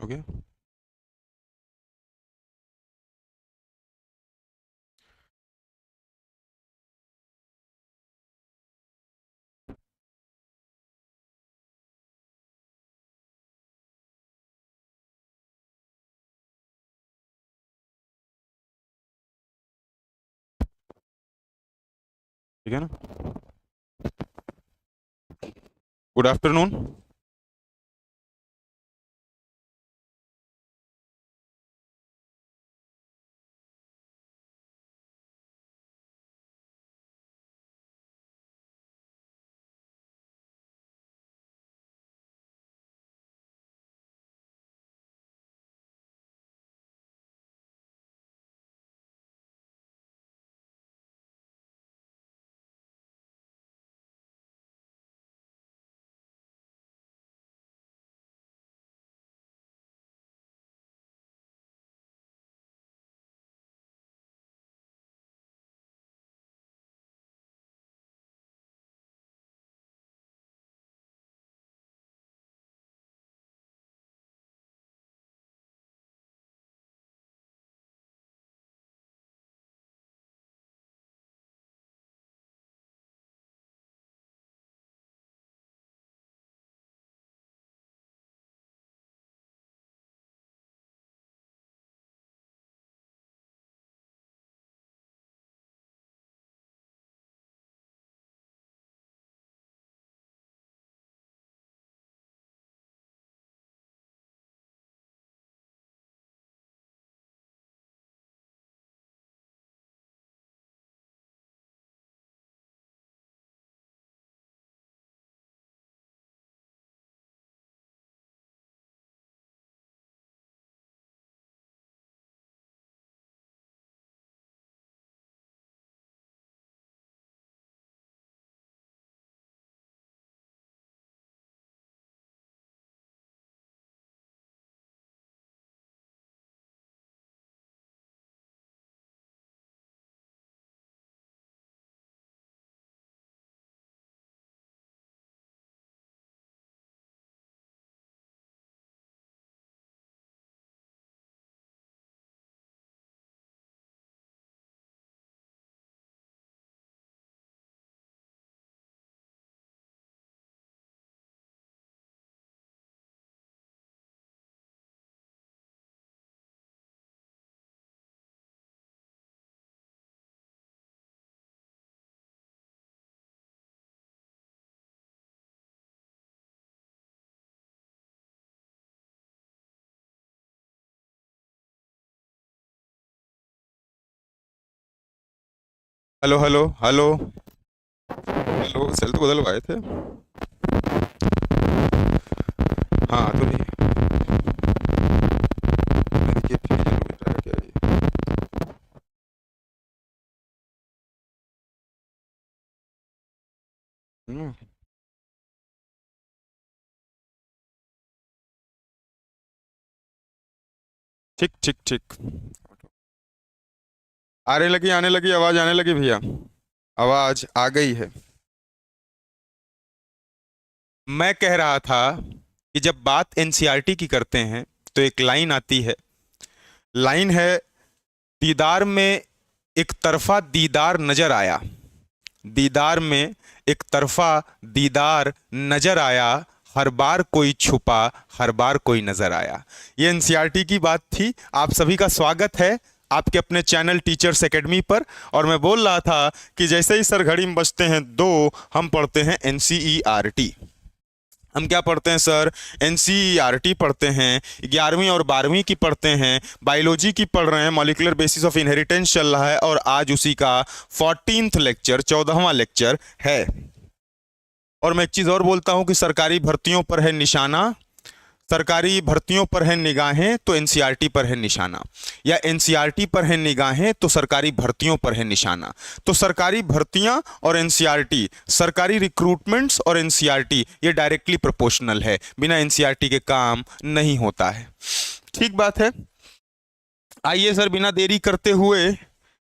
Okay. ठीक है ना। Good afternoon. Hello hello hello. Hello, cell तो बदल आए थे। हाँ तो नहीं। देखिए फिर ये मिल रहा है क्या ये? हम्म, ठीक ठीक ठीक। आने लगी आवाज आने लगी भैया। आवाज आ गई है। मैं कह रहा था कि जब बात एनसीईआरटी की करते हैं तो एक लाइन आती है। लाइन है, दीदार में एक तरफा दीदार नजर आया। दीदार में एक तरफा दीदार नजर आया। हर बार कोई छुपा, हर बार कोई नजर आया। ये एनसीईआरटी की बात थी। आप सभी का स्वागत है आपके अपने चैनल टीचर्स एकेडमी पर। और मैं बोल रहा था कि जैसे ही सर घड़ी में बजते हैं दो, हम पढ़ते हैं एनसीईआरटी। हम क्या पढ़ते हैं सर? एनसीईआरटी पढ़ते हैं। 11वीं और 12वीं की पढ़ते हैं। बायोलॉजी की पढ़ रहे हैं, मॉलिक्यूलर बेसिस ऑफ इनहेरिटेंस चल रहा है और आज उसी का 14th लेक्चर, 14वां लेक्चर है। और मैं एक चीज़ और बोलता हूं कि सरकारी भर्तियों पर है निशाना, सरकारी भर्तियों पर है निगाहें तो एनसीईआरटी पर है निशाना, या एनसीईआरटी पर है निगाहें तो सरकारी भर्तियों पर है निशाना। तो सरकारी भर्तियां और एनसीईआरटी, सरकारी रिक्रूटमेंट्स और एनसीईआरटी, ये डायरेक्टली प्रोपोर्शनल है। बिना एनसीईआरटी के काम नहीं होता है। ठीक बात है। आइए सर, बिना देरी करते हुए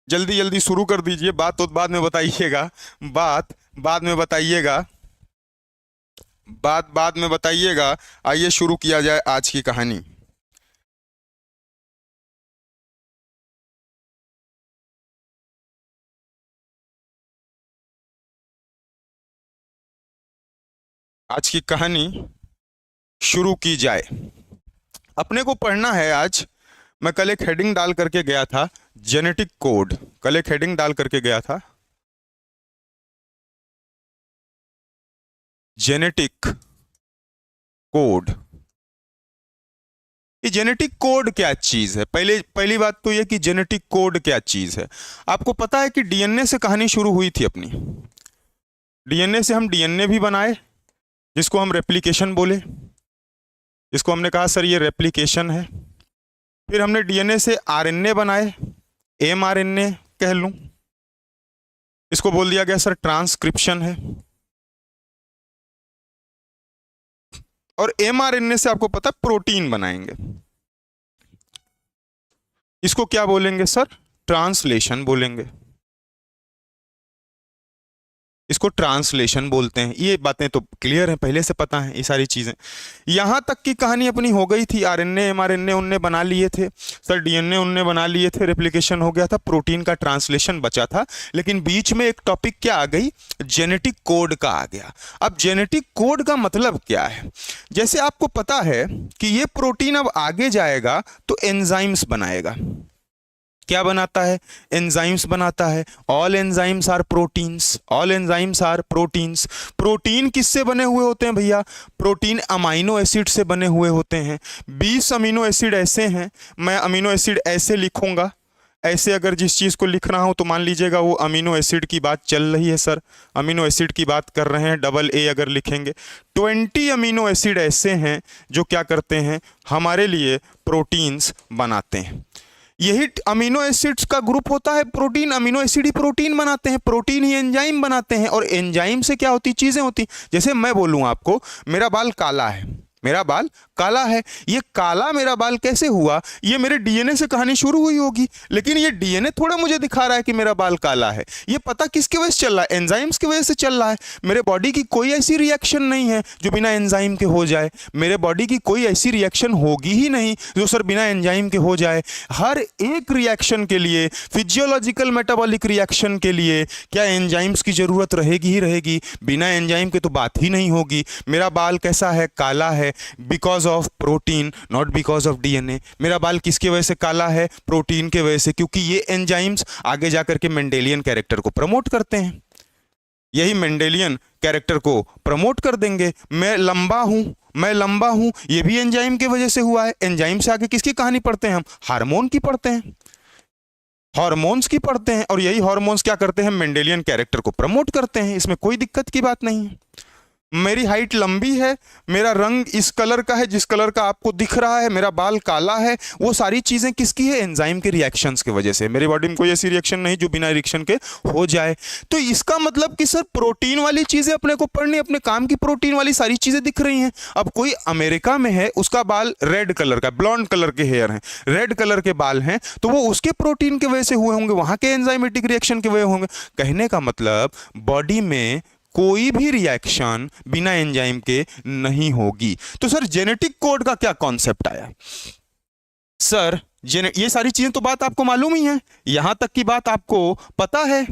जल्दी जल्दी शुरू कर दीजिए। बात तो बाद में बताइएगा, बात बाद में बताइएगा, बात बाद में बताइएगा। आइए शुरू किया जाए आज की कहानी। आज की कहानी शुरू की जाए। अपने को पढ़ना है आज। मैं कल एक हेडिंग डाल करके गया था, जेनेटिक कोड। कल एक हेडिंग डाल करके गया था, जेनेटिक कोड। ये जेनेटिक कोड क्या चीज है? पहली बात तो ये कि जेनेटिक कोड क्या चीज है। आपको पता है कि डीएनए से कहानी शुरू हुई थी अपनी। डीएनए से हम डीएनए भी बनाए, जिसको हम रेप्लिकेशन बोले, जिसको हमने कहा सर ये रेप्लिकेशन है। फिर हमने डीएनए से आरएनए बनाए, एमआरएनए कह लूं, इसको बोल दिया गया सर ट्रांसक्रिप्शन है। और एमआरएनए से आपको पता प्रोटीन बनाएंगे, इसको क्या बोलेंगे सर? ट्रांसलेशन बोलेंगे, इसको ट्रांसलेशन बोलते हैं। ये बातें तो क्लियर हैं, पहले से पता है ये सारी चीजें। यहां तक की कहानी अपनी हो गई थी। आरएनए एमआरएनए उनने बना लिए थे सर, डीएनए उनने बना लिए थे, रेप्लिकेशन हो गया था, प्रोटीन का ट्रांसलेशन बचा था। लेकिन बीच में एक टॉपिक क्या आ गई? जेनेटिक कोड का आ गया। अब जेनेटिक कोड का मतलब क्या है? जैसे आपको पता है कि ये प्रोटीन अब आगे जाएगा तो एंजाइम्स बनाएगा। क्या बनाता है? एंजाइम्स बनाता है। All enzymes are proteins, all enzymes are proteins. Protein किससे बने हुए होते हैं भैया? प्रोटीन अमीनो एसिड से बने हुए होते हैं। 20 अमीनो एसिड ऐसे हैं, मैं अमीनो एसिड ऐसे लिखूंगा, ऐसे अगर जिस चीज़ को लिख रहा हूं तो मान लीजिएगा वो अमीनो एसिड की बात चल रही है सर, अमीनो एसिड की बात कर रहे हैं, डबल ए अगर लिखेंगे। 20 अमीनो एसिड ऐसे हैं जो क्या करते हैं? हमारे लिए प्रोटीन्स बनाते हैं। यही अमीनो एसिड्स का ग्रुप होता है प्रोटीन। अमीनो एसिड ही प्रोटीन बनाते हैं, प्रोटीन ही एंजाइम बनाते हैं। और एंजाइम से क्या होती चीजें होती? जैसे मैं बोलूं आपको मेरा बाल काला है, मेरा बाल काला है। ये काला मेरा बाल कैसे हुआ? ये मेरे डीएनए से कहानी शुरू हुई होगी। लेकिन ये डीएनए थोड़ा मुझे दिखा रहा है कि मेरा बाल काला है। ये पता किसकी वजह से चल रहा है? एंजाइम्स की वजह से चल रहा है। मेरे बॉडी की कोई ऐसी रिएक्शन नहीं है जो बिना एंजाइम के हो जाए। मेरे बॉडी की कोई ऐसी रिएक्शन होगी ही नहीं जो सर बिना एंजाइम के हो जाए। हर एक रिएक्शन के लिए, फिजियोलॉजिकल मेटाबॉलिक रिएक्शन के लिए क्या एंजाइम्स की जरूरत रहेगी ही रहेगी। बिना एंजाइम के तो बात ही नहीं होगी। मेरा बाल कैसा है? काला है because of protein, not because of DNA. मेरा बाल किसकी वजह से काला है? प्रोटीन के वजह से, क्योंकि ये एंजाइम्स आगे जाकर के मेंडेलियन कैरेक्टर को प्रमोट करते हैं। यही मेंडेलियन कैरेक्टर को प्रमोट कर देंगे। मैं लंबा हूं, मैं लंबा हूं, ये भी एंजाइम की वजह से हुआ है। एंजाइम से आगे किसकी कहानी पढ़ते हैं हम? हार्मोन की पढ़ते हैं, हार्मोन्स की पढ़ते हैं। और यही हार्मोन्स क्या करते हैं? मेंडेलियन कैरेक्टर को प्रमोट करते हैं। इसमें कोई दिक्कत की बात नहीं है। मेरी हाइट लंबी है, मेरा रंग इस कलर का है जिस कलर का आपको दिख रहा है, मेरा बाल काला है, वो सारी चीजें किसकी है? एंजाइम के रिएक्शंस की वजह से। मेरी बॉडी में कोई ऐसी रिएक्शन नहीं जो बिना रिएक्शन के हो जाए। तो इसका मतलब कि सर प्रोटीन वाली चीजें अपने को पढ़नी, अपने काम की प्रोटीन वाली सारी चीजें दिख रही हैं। अब कोई अमेरिका में है, उसका बाल रेड कलर का, ब्लॉन्ड कलर के हेयर हैं, रेड कलर के बाल हैं, तो वो उसके प्रोटीन की वजह से हुए होंगे, वहां के एंजाइमेटिक रिएक्शन की वजह होंगे। कहने का मतलब बॉडी में कोई भी रिएक्शन बिना एंजाइम के नहीं होगी। तो सर जेनेटिक कोड का क्या कॉन्सेप्ट आया? सर ये सारी चीजें तो बात आपको मालूम ही है, यहां तक की बात आपको पता है।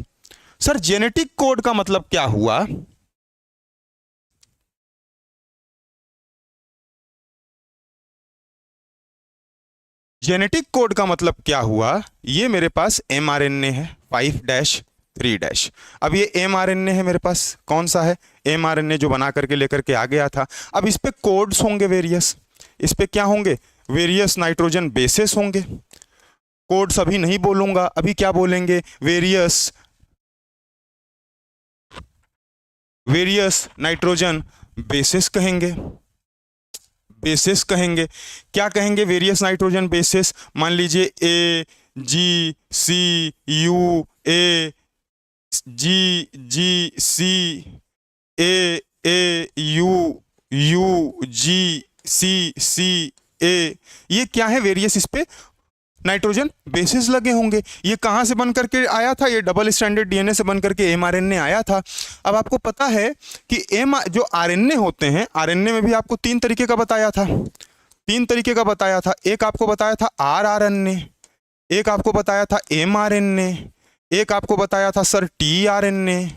सर जेनेटिक कोड का मतलब क्या हुआ? जेनेटिक कोड का मतलब क्या हुआ? ये मेरे पास एमआरएनए है 5-3-। अब ये एमआरएनए है मेरे पास, कौन सा है? एमआरएनए जो बना करके लेकर के आ गया था। अब इस पे कोड्स होंगे वेरियस, इस पे क्या होंगे? वेरियस नाइट्रोजन बेसेस होंगे। कोड्स अभी नहीं बोलूंगा, अभी क्या बोलेंगे? वेरियस नाइट्रोजन बेसेस कहेंगे, बेसिस कहेंगे। क्या कहेंगे? Various nitrogen bases. मान लीजिए AGCU, AGGCA, ये क्या है? वेरियस इस पे नाइट्रोजन बेसिस लगे होंगे। ये कहां से बन करके आया था? ये डबल स्टैंडर्ड डीएनए से बन करके एमआरएनए आया था। अब आपको पता है कि जो आरएनए होते हैं, आरएनए में भी आपको 3 तरीके का बताया था, 3 तरीके का बताया था। एक आपको बताया था आरआरएनए, एक आपको बताया था एमआरएनए, एक आपको बताया था सर टीआरएनए।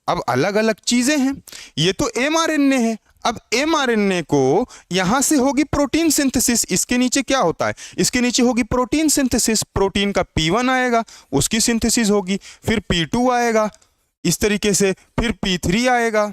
अब अलग अलग चीजें हैं। ये तो एमआरएनए है, अब mRNA को यहां से होगी प्रोटीन सिंथेसिस, इसके नीचे क्या होता है, इसके नीचे होगी प्रोटीन सिंथेसिस, प्रोटीन का P1 आएगा, उसकी सिंथेसिस होगी, फिर P2 आएगा, इस तरीके से फिर P3 आएगा,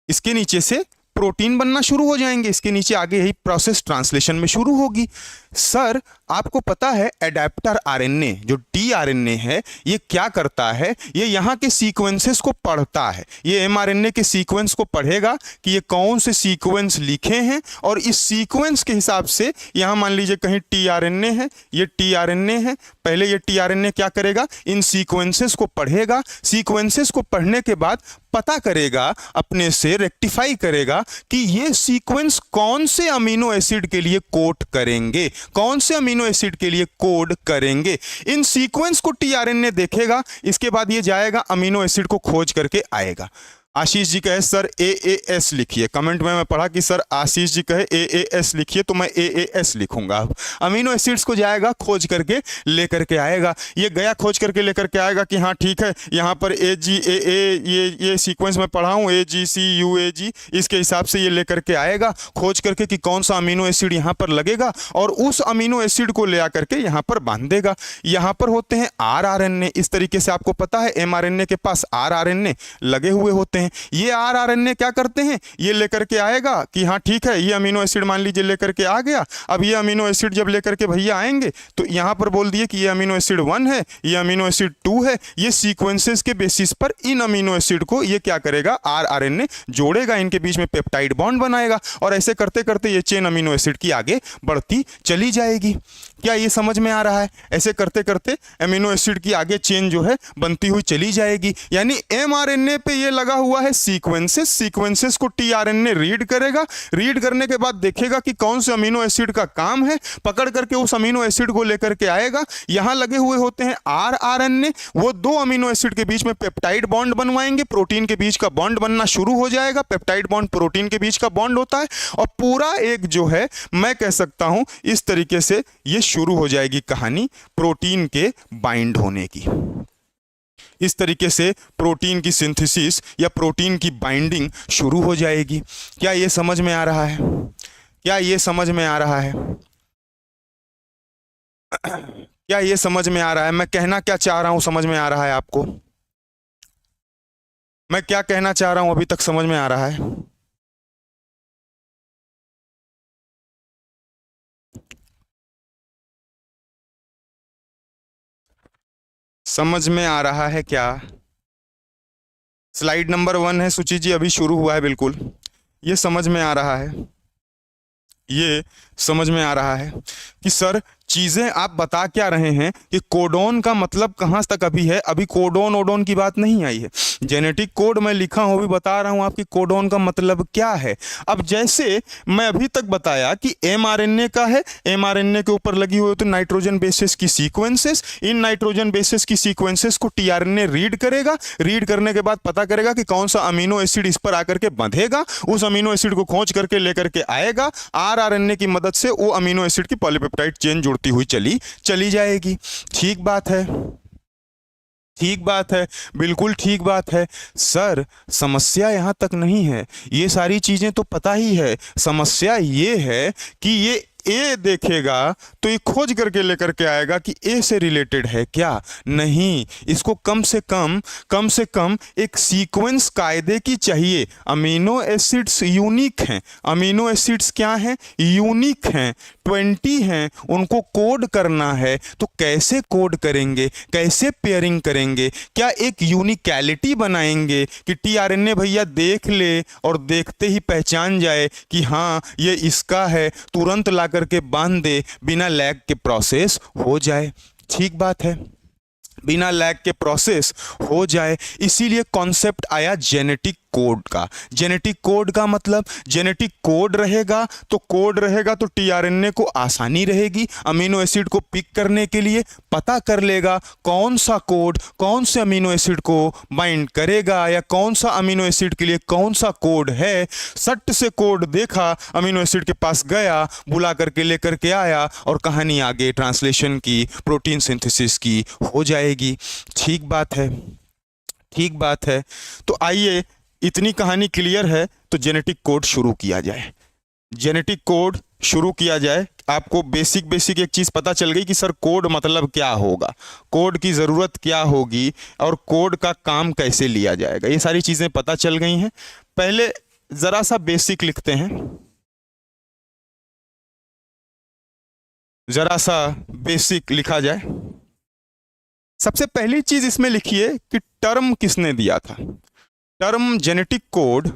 इसके नीचे से प्रोटीन बनना शुरू हो जाएंगे, इसके नीचे आगे यही प्रोसेस ट्रांसलेशन में शुरू होगी। सर आपको पता है एडेप्टर आरएनए जो टीआरएनए है ये क्या करता है, ये यहाँ के सीक्वेंसेस को पढ़ता है, ये एमआरएनए के सीक्वेंस को पढ़ेगा कि ये कौन से सीक्वेंस लिखे हैं, और इस सीक्वेंस के हिसाब से यहाँ मान लीजिए कहीं टीआरएनए है, ये टीआरएनए है, पहले ये टीआरएनए क्या करेगा, इन सीक्वेंसेस को पढ़ेगा, सीक्वेंसेस को पढ़ने के बाद पता करेगा, अपने से रेक्टिफाई करेगा कि ये सीक्वेंस कौन से अमीनो एसिड के लिए कोड करेंगे, कौन से अमीनो एसिड के लिए कोड करेंगे। इन सीक्वेंस को टीआरएनए देखेगा, इसके बाद ये जाएगा अमीनो एसिड को खोज करके आएगा। आशीष जी कहे सर AAS लिखिए, कमेंट में मैं पढ़ा कि सर आशीष जी कहे AAS लिखिए, तो मैं AAS लिखूंगा। अब अमीनो एसिड्स को जाएगा खोज करके लेकर के आएगा, ये गया खोज करके लेकर के आएगा कि हाँ ठीक है, यहाँ पर AGAA ये सीक्वेंस में पढ़ा हूँ AGCUAG, इसके हिसाब से ये लेकर के आएगा खोज करके कि कौन सा अमीनो एसिड यहाँ पर लगेगा, और उस अमीनो एसिड को ले आकर के यहाँ पर बांध देगा। यहाँ पर होते हैं rRNA, इस तरीके से आपको पता है mRNA के पास rRNA लगे हुए होते हैं। ये rRNA क्या करते हैं, ये लेकर के आएगा कि हाँ ठीक है, ये अमीनो एसिड मान लीजिए लेकर के आ गया। अब ये अमीनो एसिड जब लेकर के भैया आएंगे तो यहाँ पर बोल दिए कि ये अमीनो एसिड 1 है, ये अमीनो एसिड 2 है, ये सीक्वेंसेस के बेसिस पर इन अमीनो एसिड को ये क्या करेगा, rRNA जोड़ेगा, इनके बीच में पेप्टाइड बॉन्ड बनाएगा, और ऐसे करते करते ये चेन अमीनो एसिड की आगे बढ़ती चली जाएगी। क्या ये समझ में आ रहा है? ऐसे करते करते अमीनो एसिड की आगे चेन जो है बनती हुई चली जाएगी। यानी mRNA पे ये लगा हुआ है सीक्वेंसेस, सीक्वेंसेस को टीआरएनए रीड करेगा, रीड करने के बाद देखेगा कि कौन से अमीनो एसिड का काम है, पकड़ करके उस अमीनो एसिड को लेकर के आएगा। यहां लगे हुए होते हैं rRNA, वो दो अमीनो एसिड के बीच में पेप्टाइड बॉन्ड बनवाएंगे, प्रोटीन के बीच का बॉन्ड बनना शुरू हो जाएगा, पेप्टाइड बॉन्ड प्रोटीन के बीच का बॉन्ड होता है, और पूरा एक जो है मैं कह सकता हूं इस तरीके से ये शुरू हो जाएगी कहानी प्रोटीन के बाइंड होने की। इस तरीके से प्रोटीन की सिंथेसिस या प्रोटीन की बाइंडिंग शुरू हो जाएगी। क्या ये समझ में आ रहा है? क्या ये समझ में आ रहा है? क्या ये समझ में आ रहा है? मैं कहना क्या चाह रहा हूं समझ में आ रहा है आपको? मैं क्या कहना चाह रहा हूं अभी तक समझ में आ रहा है? समझ में आ रहा है क्या? स्लाइड नंबर 1 है सुचि जी, अभी शुरू हुआ है, बिल्कुल ये समझ में आ रहा है, ये समझ में आ रहा है कि सर चीजें आप बता क्या रहे हैं कि कोडोन का मतलब कहां तक अभी है, अभी कोडोन ओडोन की बात नहीं आई है। जेनेटिक कोड मैं लिखा हूं, भी बता रहा हूं आपकी कोडोन का मतलब क्या है। अब जैसे मैं अभी तक बताया कि mRNA का है, mRNA के ऊपर लगी हुई होती नाइट्रोजन बेसिस की सीक्वेंसेस, इन नाइट्रोजन बेसिस की सीक्वेंसेस को टीआरएनए रीड करेगा, रीड करने के बाद पता करेगा कि कौन सा अमीनो एसिड इस पर आकर के बंधेगा, उस अमीनो एसिड को खोज करके लेकर के आएगा, rRNA की मदद से वो अमीनो एसिड की पॉलीपेप्टाइड चेन जुड़ती हुई चली जाएगी। ठीक बात है, ठीक बात है, बिल्कुल ठीक बात है। सर समस्या यहां तक नहीं है, ये सारी चीजें तो पता ही है, समस्या ये है कि ये ए देखेगा तो ये खोज करके लेकर के आएगा कि ए से रिलेटेड है क्या, नहीं, इसको कम से कम एक सीक्वेंस कायदे की चाहिए। अमीनो एसिड्स यूनिक हैं, अमीनो एसिड्स क्या हैं, यूनिक हैं, 20 हैं, उनको कोड करना है, तो कैसे कोड करेंगे, कैसे पेयरिंग करेंगे, क्या एक यूनिकैलिटी बनाएंगे कि टीआरएनए भैया देख ले और देखते ही पहचान जाए कि हाँ ये इसका है, तुरंत ला करके बांध दे, बिना लैग के प्रोसेस हो जाए। ठीक बात है, बिना लैग के प्रोसेस हो जाए, इसीलिए कॉन्सेप्ट आया जेनेटिक कोड का। जेनेटिक कोड का मतलब जेनेटिक कोड रहेगा तो टीआरएनए को आसानी रहेगी अमीनो एसिड को पिक करने के लिए, पता कर लेगा कौन सा कोड कौन से अमीनो एसिड को बाइंड करेगा या कौन सा अमीनो एसिड के लिए कौन सा कोड है। सट से कोड देखा, अमीनो एसिड के पास गया, बुला करके लेकर के आया, और कहानी आगे ट्रांसलेशन की, प्रोटीन सिंथेसिस की हो जाएगी। ठीक बात है, ठीक बात है। तो आइए इतनी कहानी क्लियर है तो जेनेटिक कोड शुरू किया जाए। जेनेटिक कोड शुरू किया जाए। आपको बेसिक एक चीज पता चल गई कि सर कोड मतलब क्या होगा, कोड की जरूरत क्या होगी और कोड का काम कैसे लिया जाएगा, ये सारी चीजें पता चल गई हैं। पहले जरा सा बेसिक लिखते हैं, जरा सा बेसिक लिखा जाए। सबसे पहली चीज इसमें लिखिए कि टर्म किसने दिया था। Term genetic code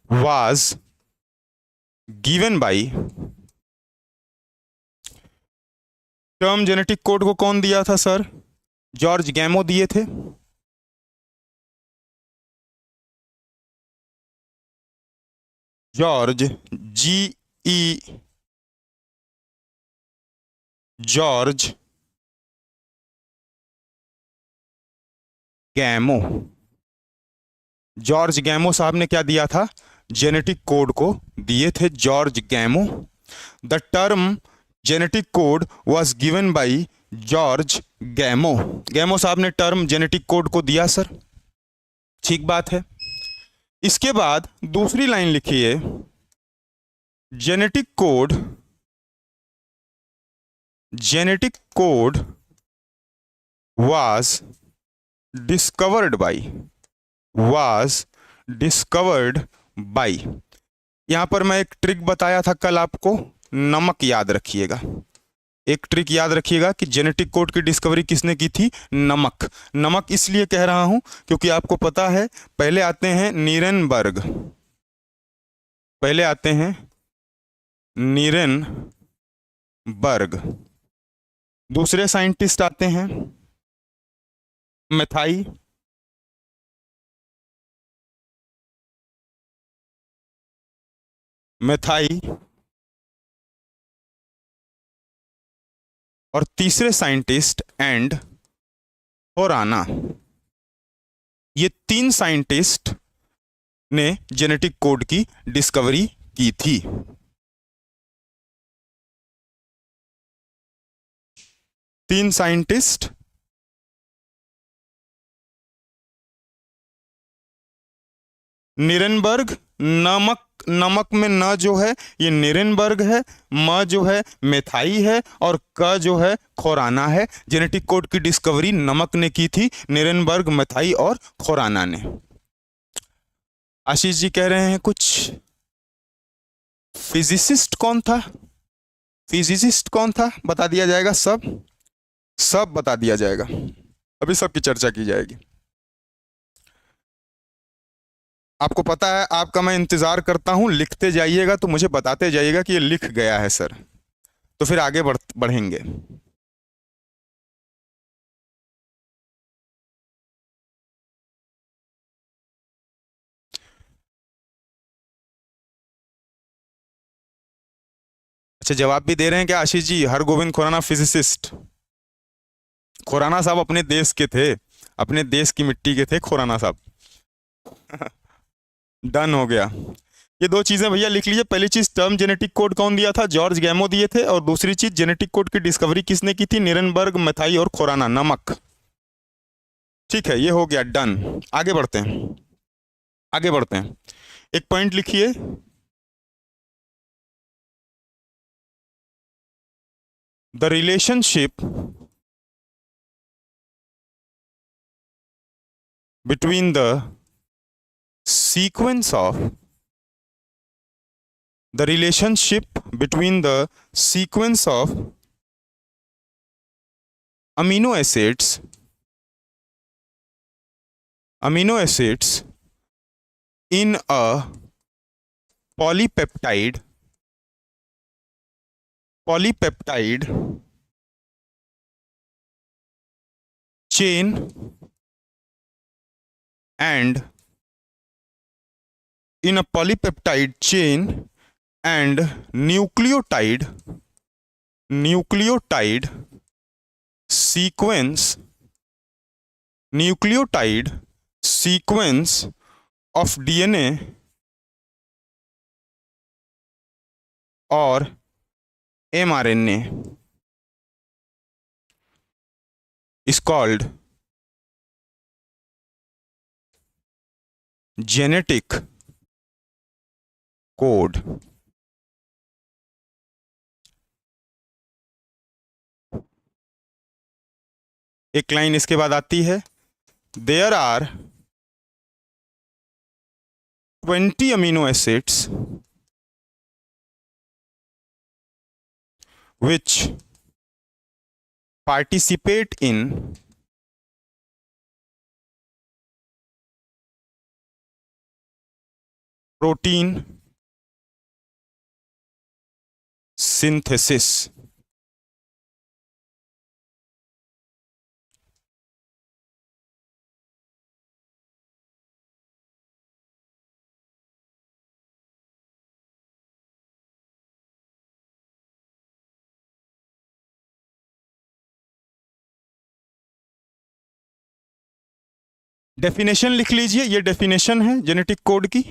was given by, term genetic code को कौन दिया था सर? जॉर्ज गैमो दिए थे। George GE George गैमो। जॉर्ज गैमो साहब ने क्या दिया था? जेनेटिक कोड को दिए थे George Gamow. The term genetic code was given by George Gamow. Gamow साहब ने टर्म जेनेटिक कोड को दिया सर, ठीक बात है। इसके बाद दूसरी लाइन लिखिए, genetic code was discovered by। यहां पर मैं एक ट्रिक बताया था कल आपको, नमक याद रखिएगा। एक ट्रिक याद रखिएगा कि जेनेटिक कोड की डिस्कवरी किसने की थी? नमक। नमक इसलिए कह रहा हूं क्योंकि आपको पता है पहले आते हैं नीरेनबर्ग, पहले आते हैं नीरेनबर्ग। दूसरे साइंटिस्ट आते हैं मेथाई, और तीसरे साइंटिस्ट एंड होराना। ये 3 साइंटिस्ट ने जेनेटिक कोड की डिस्कवरी की थी। तीन साइंटिस्ट नीरेनबर्ग, नमक में न जो है ये नीरेनबर्ग है, म जो है मेथाई है और क जो है खोराना है। जेनेटिक कोड की डिस्कवरी नमक ने की थी, नीरेनबर्ग, मेथाई और खोराना ने। आशीष जी कह रहे हैं कुछ, फिजिसिस्ट कौन था? फिजिसिस्ट कौन था बता दिया जाएगा, सब बता दिया जाएगा, अभी सबकी चर्चा की जाएगी। आपको पता है आपका मैं इंतजार करता हूं, लिखते जाइएगा तो मुझे बताते जाइएगा कि ये लिख गया है सर, तो फिर आगे बढ़ेंगे। अच्छा जवाब भी दे रहे हैं क्या आशीष जी? हरगोविंद खुराना फिजिसिस्ट। खुराना साहब अपने देश के थे, अपने देश की मिट्टी के थे खुराना साहब। डन हो गया। ये 2 चीजें भैया लिख लीजिए। पहली चीज टर्म जेनेटिक कोड कौन दिया था? जॉर्ज गैमो दिए थे। और दूसरी चीज जेनेटिक कोड की डिस्कवरी किसने की थी? नीरेनबर्ग, मेथाई और खोराना, नमक। ठीक है, ये हो गया डन। आगे बढ़ते हैं, आगे बढ़ते हैं। एक पॉइंट लिखिए, the relationship between the sequence of the relationship between the sequence of amino acids in a polypeptide chain and in a polypeptide chain and nucleotide sequence of DNA और mRNA is called genetic code. एक line इसके बाद आती है, there are 20 amino acids which participate in protein synthesis। Definition लिख लीजिए, ये definition है जेनेटिक कोड की।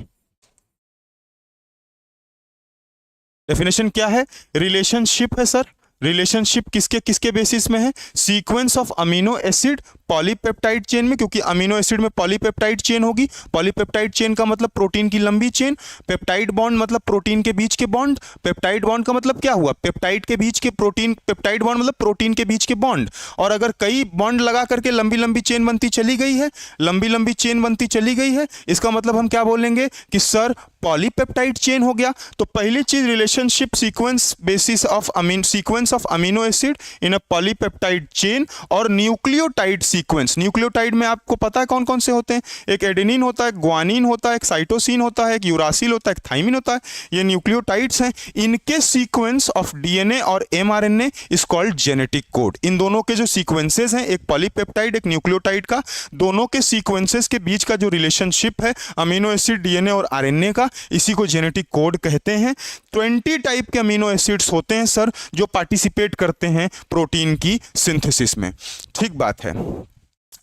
डेफिनेशन क्या है? रिलेशनशिप है सर। रिलेशनशिप किसके किसके बेसिस में है? Sequence of amino acid polypeptide chain में, क्योंकि अमीनो एसिड में पॉलीपेप्टाइड चेन होगी। पॉलीपेप्टाइड चेन का मतलब प्रोटीन की लंबी चेन। पेप्टाइड बॉन्ड मतलब प्रोटीन के बीच के बॉन्ड। पेप्टाइड बॉन्ड का मतलब क्या हुआ? पेप्टाइड के बीच के प्रोटीन। पेप्टाइड बॉन्ड मतलब प्रोटीन के बीच के बॉन्ड। और अगर कई बॉन्ड लगा करके लंबी लंबी चेन बनती चली गई है, लंबी लंबी चेन बनती चली गई है, इसका मतलब हम क्या बोलेंगे कि सर पॉलीपेप्टाइड चेन हो गया। तो पहली चीज relationship sequence basis of sequence of amino acid in a polypeptide chain और न्यूक्लियोटाइड सीक्वेंस। न्यूक्लियोटाइड में आपको पता है कौन कौन से होते हैं? एक एडेनिन होता है, ग्वानिन होता है, एक साइटोसिन होता है, एक यूरासिल होता है, एक थाइमिन होता है। ये न्यूक्लियोटाइड्स हैं। इनके सीक्वेंस ऑफ डीएनए और mRNA is called genetic code. इन दोनों के जो सीक्वेंसेस हैं, एक पॉलीपेप्टाइड एक न्यूक्लियोटाइड का, दोनों के सीक्वेंसेस के बीच का जो रिलेशनशिप है अमीनो एसिड डीएनए और आरएनए का, इसी को जेनेटिक कोड कहते हैं। 20 टाइप के अमीनो एसिड्स होते हैं सर जो पार्टिसिपेट करते हैं प्रोटीन की सिंथेसिस में। ठीक बात है,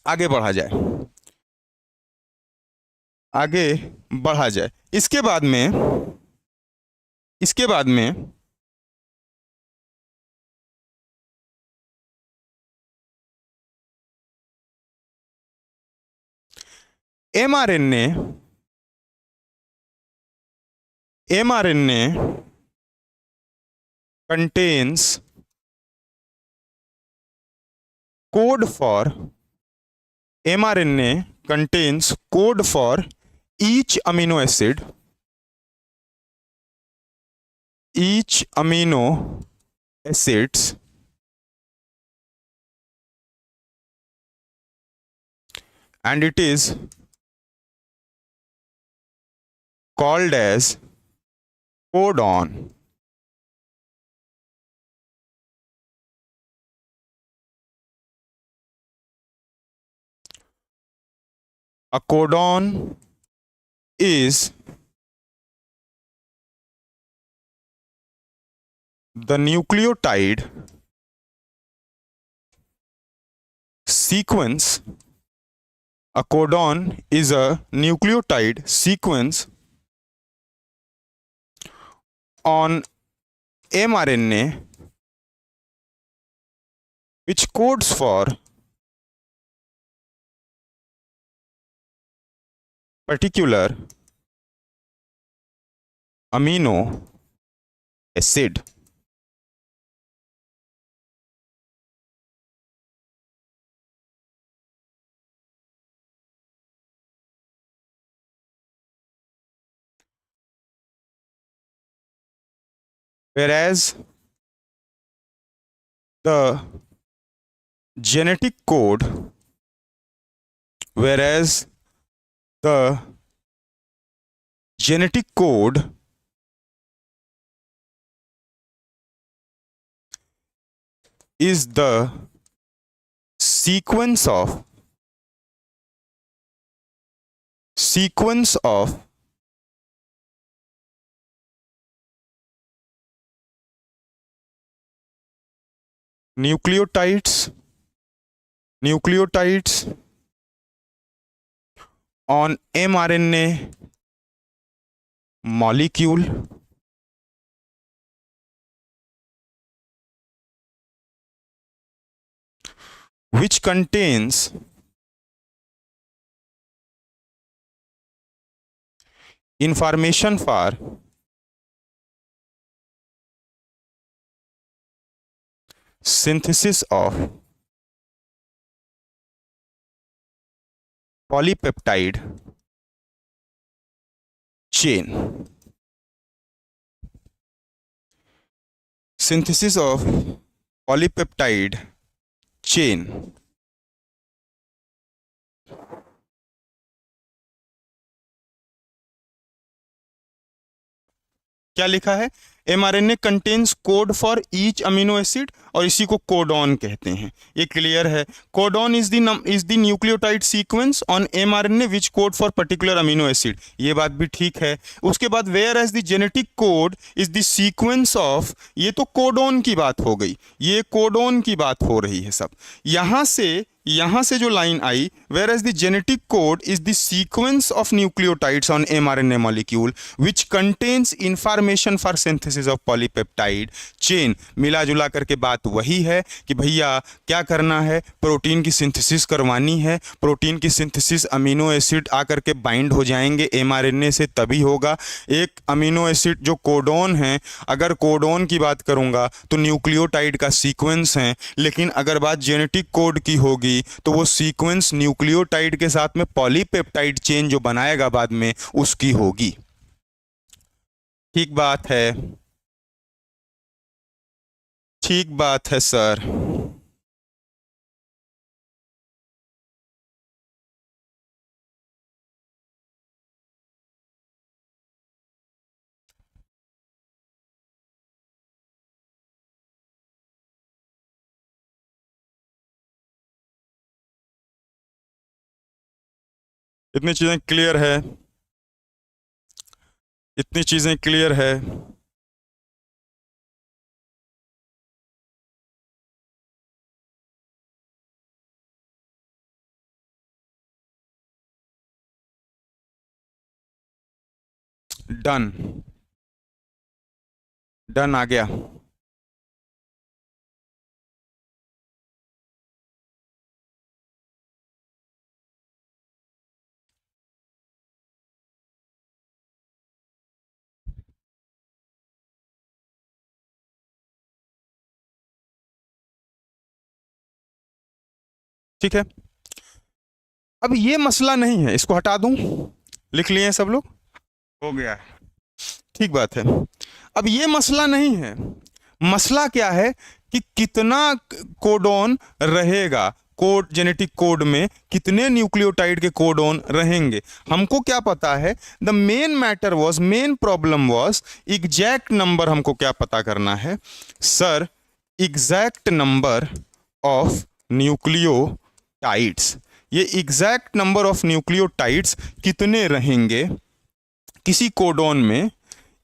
आगे बढ़ा जाए, आगे बढ़ा जाए। इसके बाद में mRNA contains code for mRNA contains code for each amino acid, each amino acids and it is called as codon. A codon is the nucleotide sequence. A codon is a nucleotide sequence on mRNA which codes for particular amino acid. Whereas the genetic code, whereas the genetic code is the sequence of nucleotides on mRNA molecule which contains information for synthesis of polypeptide chain. Synthesis of polypeptide chain. क्या लिखा है? mRNA contains code for each amino acid और इसी को codon कहते हैं। ये clear है। Codon is the nucleotide sequence on mRNA which code for particular amino acid. ये बात भी ठीक है। उसके बाद whereas the genetic code is the sequence of, ये तो कोडॉन की बात हो गई, ये कोडॉन की बात हो रही है सब। यहां से जो लाइन आई, whereas the genetic code is the sequence of nucleotides on mRNA molecule which contains information for synthesis of polypeptide chain. मिला जुला करके बात वही है कि भैया क्या करना है, प्रोटीन की सिंथेसिस करवानी है। प्रोटीन की सिंथेसिस अमीनो एसिड आकर के बाइंड हो जाएंगे mRNA से, तभी होगा। एक अमीनो एसिड जो कोडॉन है, अगर कोडॉन की बात करूंगा तो न्यूक्लियोटाइड का सीक्वेंस है, लेकिन अगर बात जेनेटिक कोड की होगी तो वो सीक्वेंस न्यूक्लियोटाइड के साथ में पॉलीपेप्टाइड चेन जो बनाएगा बाद में, उसकी होगी। ठीक बात है, ठीक बात है सर। इतनी चीजें क्लियर है, इतनी चीजें क्लियर है। डन, डन आ गया। ठीक है, अब ये मसला नहीं है, इसको हटा दूं, लिख लिए हैं सब लोग, हो गया है, ठीक बात है। अब ये मसला नहीं है, मसला क्या है कि कितना कोडॉन रहेगा, कोड जेनेटिक कोड में कितने न्यूक्लियोटाइड के कोडॉन रहेंगे, हमको क्या पता है। The main matter was, main problem was exact number हमको क्या पता करना है sir, exact number of nucleotides. ये एग्जैक्ट नंबर ऑफ न्यूक्लियोटाइड्स कितने रहेंगे किसी कोडॉन में,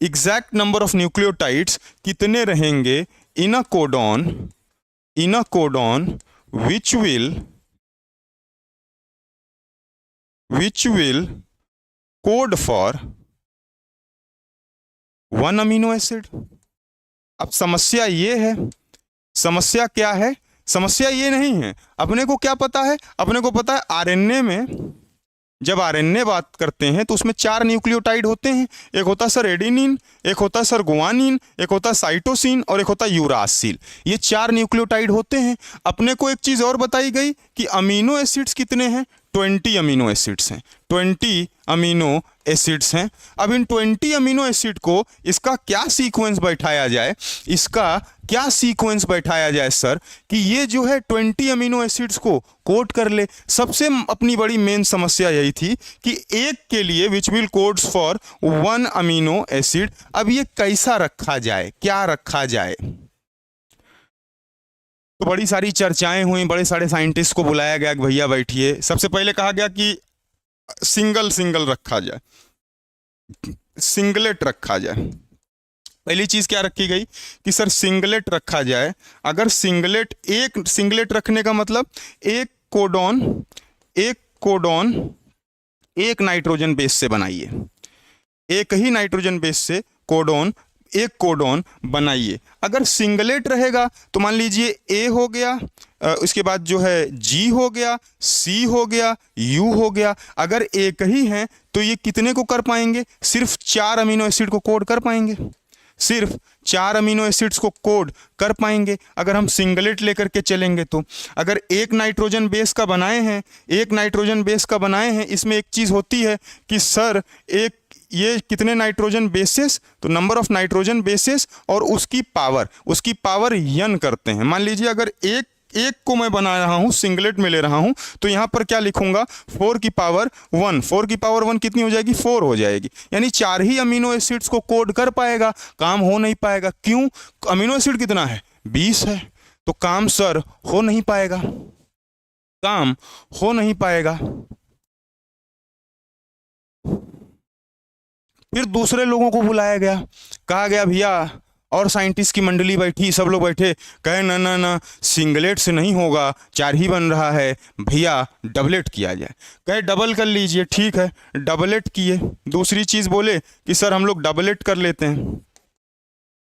एग्जैक्ट नंबर ऑफ न्यूक्लियोटाइड्स कितने रहेंगे इन अ codon which will code for one amino acid। अब समस्या ये है, समस्या क्या है, समस्या ये नहीं है, अपने को क्या पता है, अपने को पता है आरएनए में, जब आरएनए बात करते हैं तो उसमें 4 न्यूक्लियोटाइड होते हैं। एक होता है सर एडेनिन, एक होता है सर गुआनिन, एक होता है साइटोसिन और एक होता है यूरासिल। ये 4 न्यूक्लियोटाइड होते हैं। अपने को एक चीज़ और बताई गई कि अमीनो एसिड्स कितने हैं, 20 अमीनो एसिड्स हैं, 20 अमीनो एसिड्स हैं। अब इन 20 अमीनो एसिड को इसका क्या सीक्वेंस बैठाया जाए, इसका क्या सीक्वेंस बैठाया जाए सर कि ये जो है 20 अमीनो एसिड्स को कोड कर ले। सबसे अपनी बड़ी मेन समस्या यही थी कि एक के लिए which will codes for 1 amino acid. अब ये कैसा रखा जाए, क्या रखा जाए, तो बड़ी सारी चर्चाएं हुई, बड़े सारे साइंटिस्ट को बुलाया गया कि भैया बैठिए। सबसे पहले कहा गया कि सिंगल रखा जाए, सिंगलेट रखा जाए। पहली चीज क्या रखी गई कि सर सिंगलेट रखा जाए। अगर सिंगलेट, एक सिंगलेट रखने का मतलब एक कोडॉन एक नाइट्रोजन बेस से बनाइए, एक ही नाइट्रोजन बेस से कोडॉन एक कोडॉन बनाइए। अगर सिंगलेट रहेगा तो मान लीजिए ए हो गया, उसके बाद जो है जी हो गया, सी हो गया, यू हो गया। अगर एक ही है तो ये कितने को कर पाएंगे? सिर्फ 4 अमीनो एसिड को कोड कर पाएंगे, सिर्फ 4 अमीनो एसिड्स को कोड कर पाएंगे अगर हम सिंगलेट लेकर के चलेंगे तो। अगर एक नाइट्रोजन बेस का बनाए हैं, एक नाइट्रोजन बेस का बनाए हैं, इसमें एक चीज़ होती है कि सर एक ये कितने नाइट्रोजन बेसेस, तो नंबर ऑफ नाइट्रोजन बेसेस और उसकी पावर n करते हैं। मान लीजिए अगर एक को मैं बना रहा हूं, सिंगलेट में ले रहा हूं, तो यहां पर क्या लिखूंगा? 4 की पावर 1। 4 की पावर 1 कितनी हो जाएगी? 4 हो जाएगी। यानी 4 ही अमीनो एसिड्स को कोड कर पाएगा, काम हो नहीं पाएगा। क्यों? अमीनो एसिड कितना है? 20 है, तो काम सर हो नहीं पाएगा, काम हो नहीं पाएगा। फिर दूसरे लोगों को बुलाया गया, कहा गया भैया, और साइंटिस्ट की मंडली बैठी, सब लोग बैठे, कहे ना ना ना सिंगलेट से नहीं होगा, 4 ही बन रहा है, भैया डबलेट किया जाए। कहे डबल कर लीजिए। ठीक है, डबलेट किए। दूसरी चीज़ बोले कि सर हम लोग डबलेट कर लेते हैं,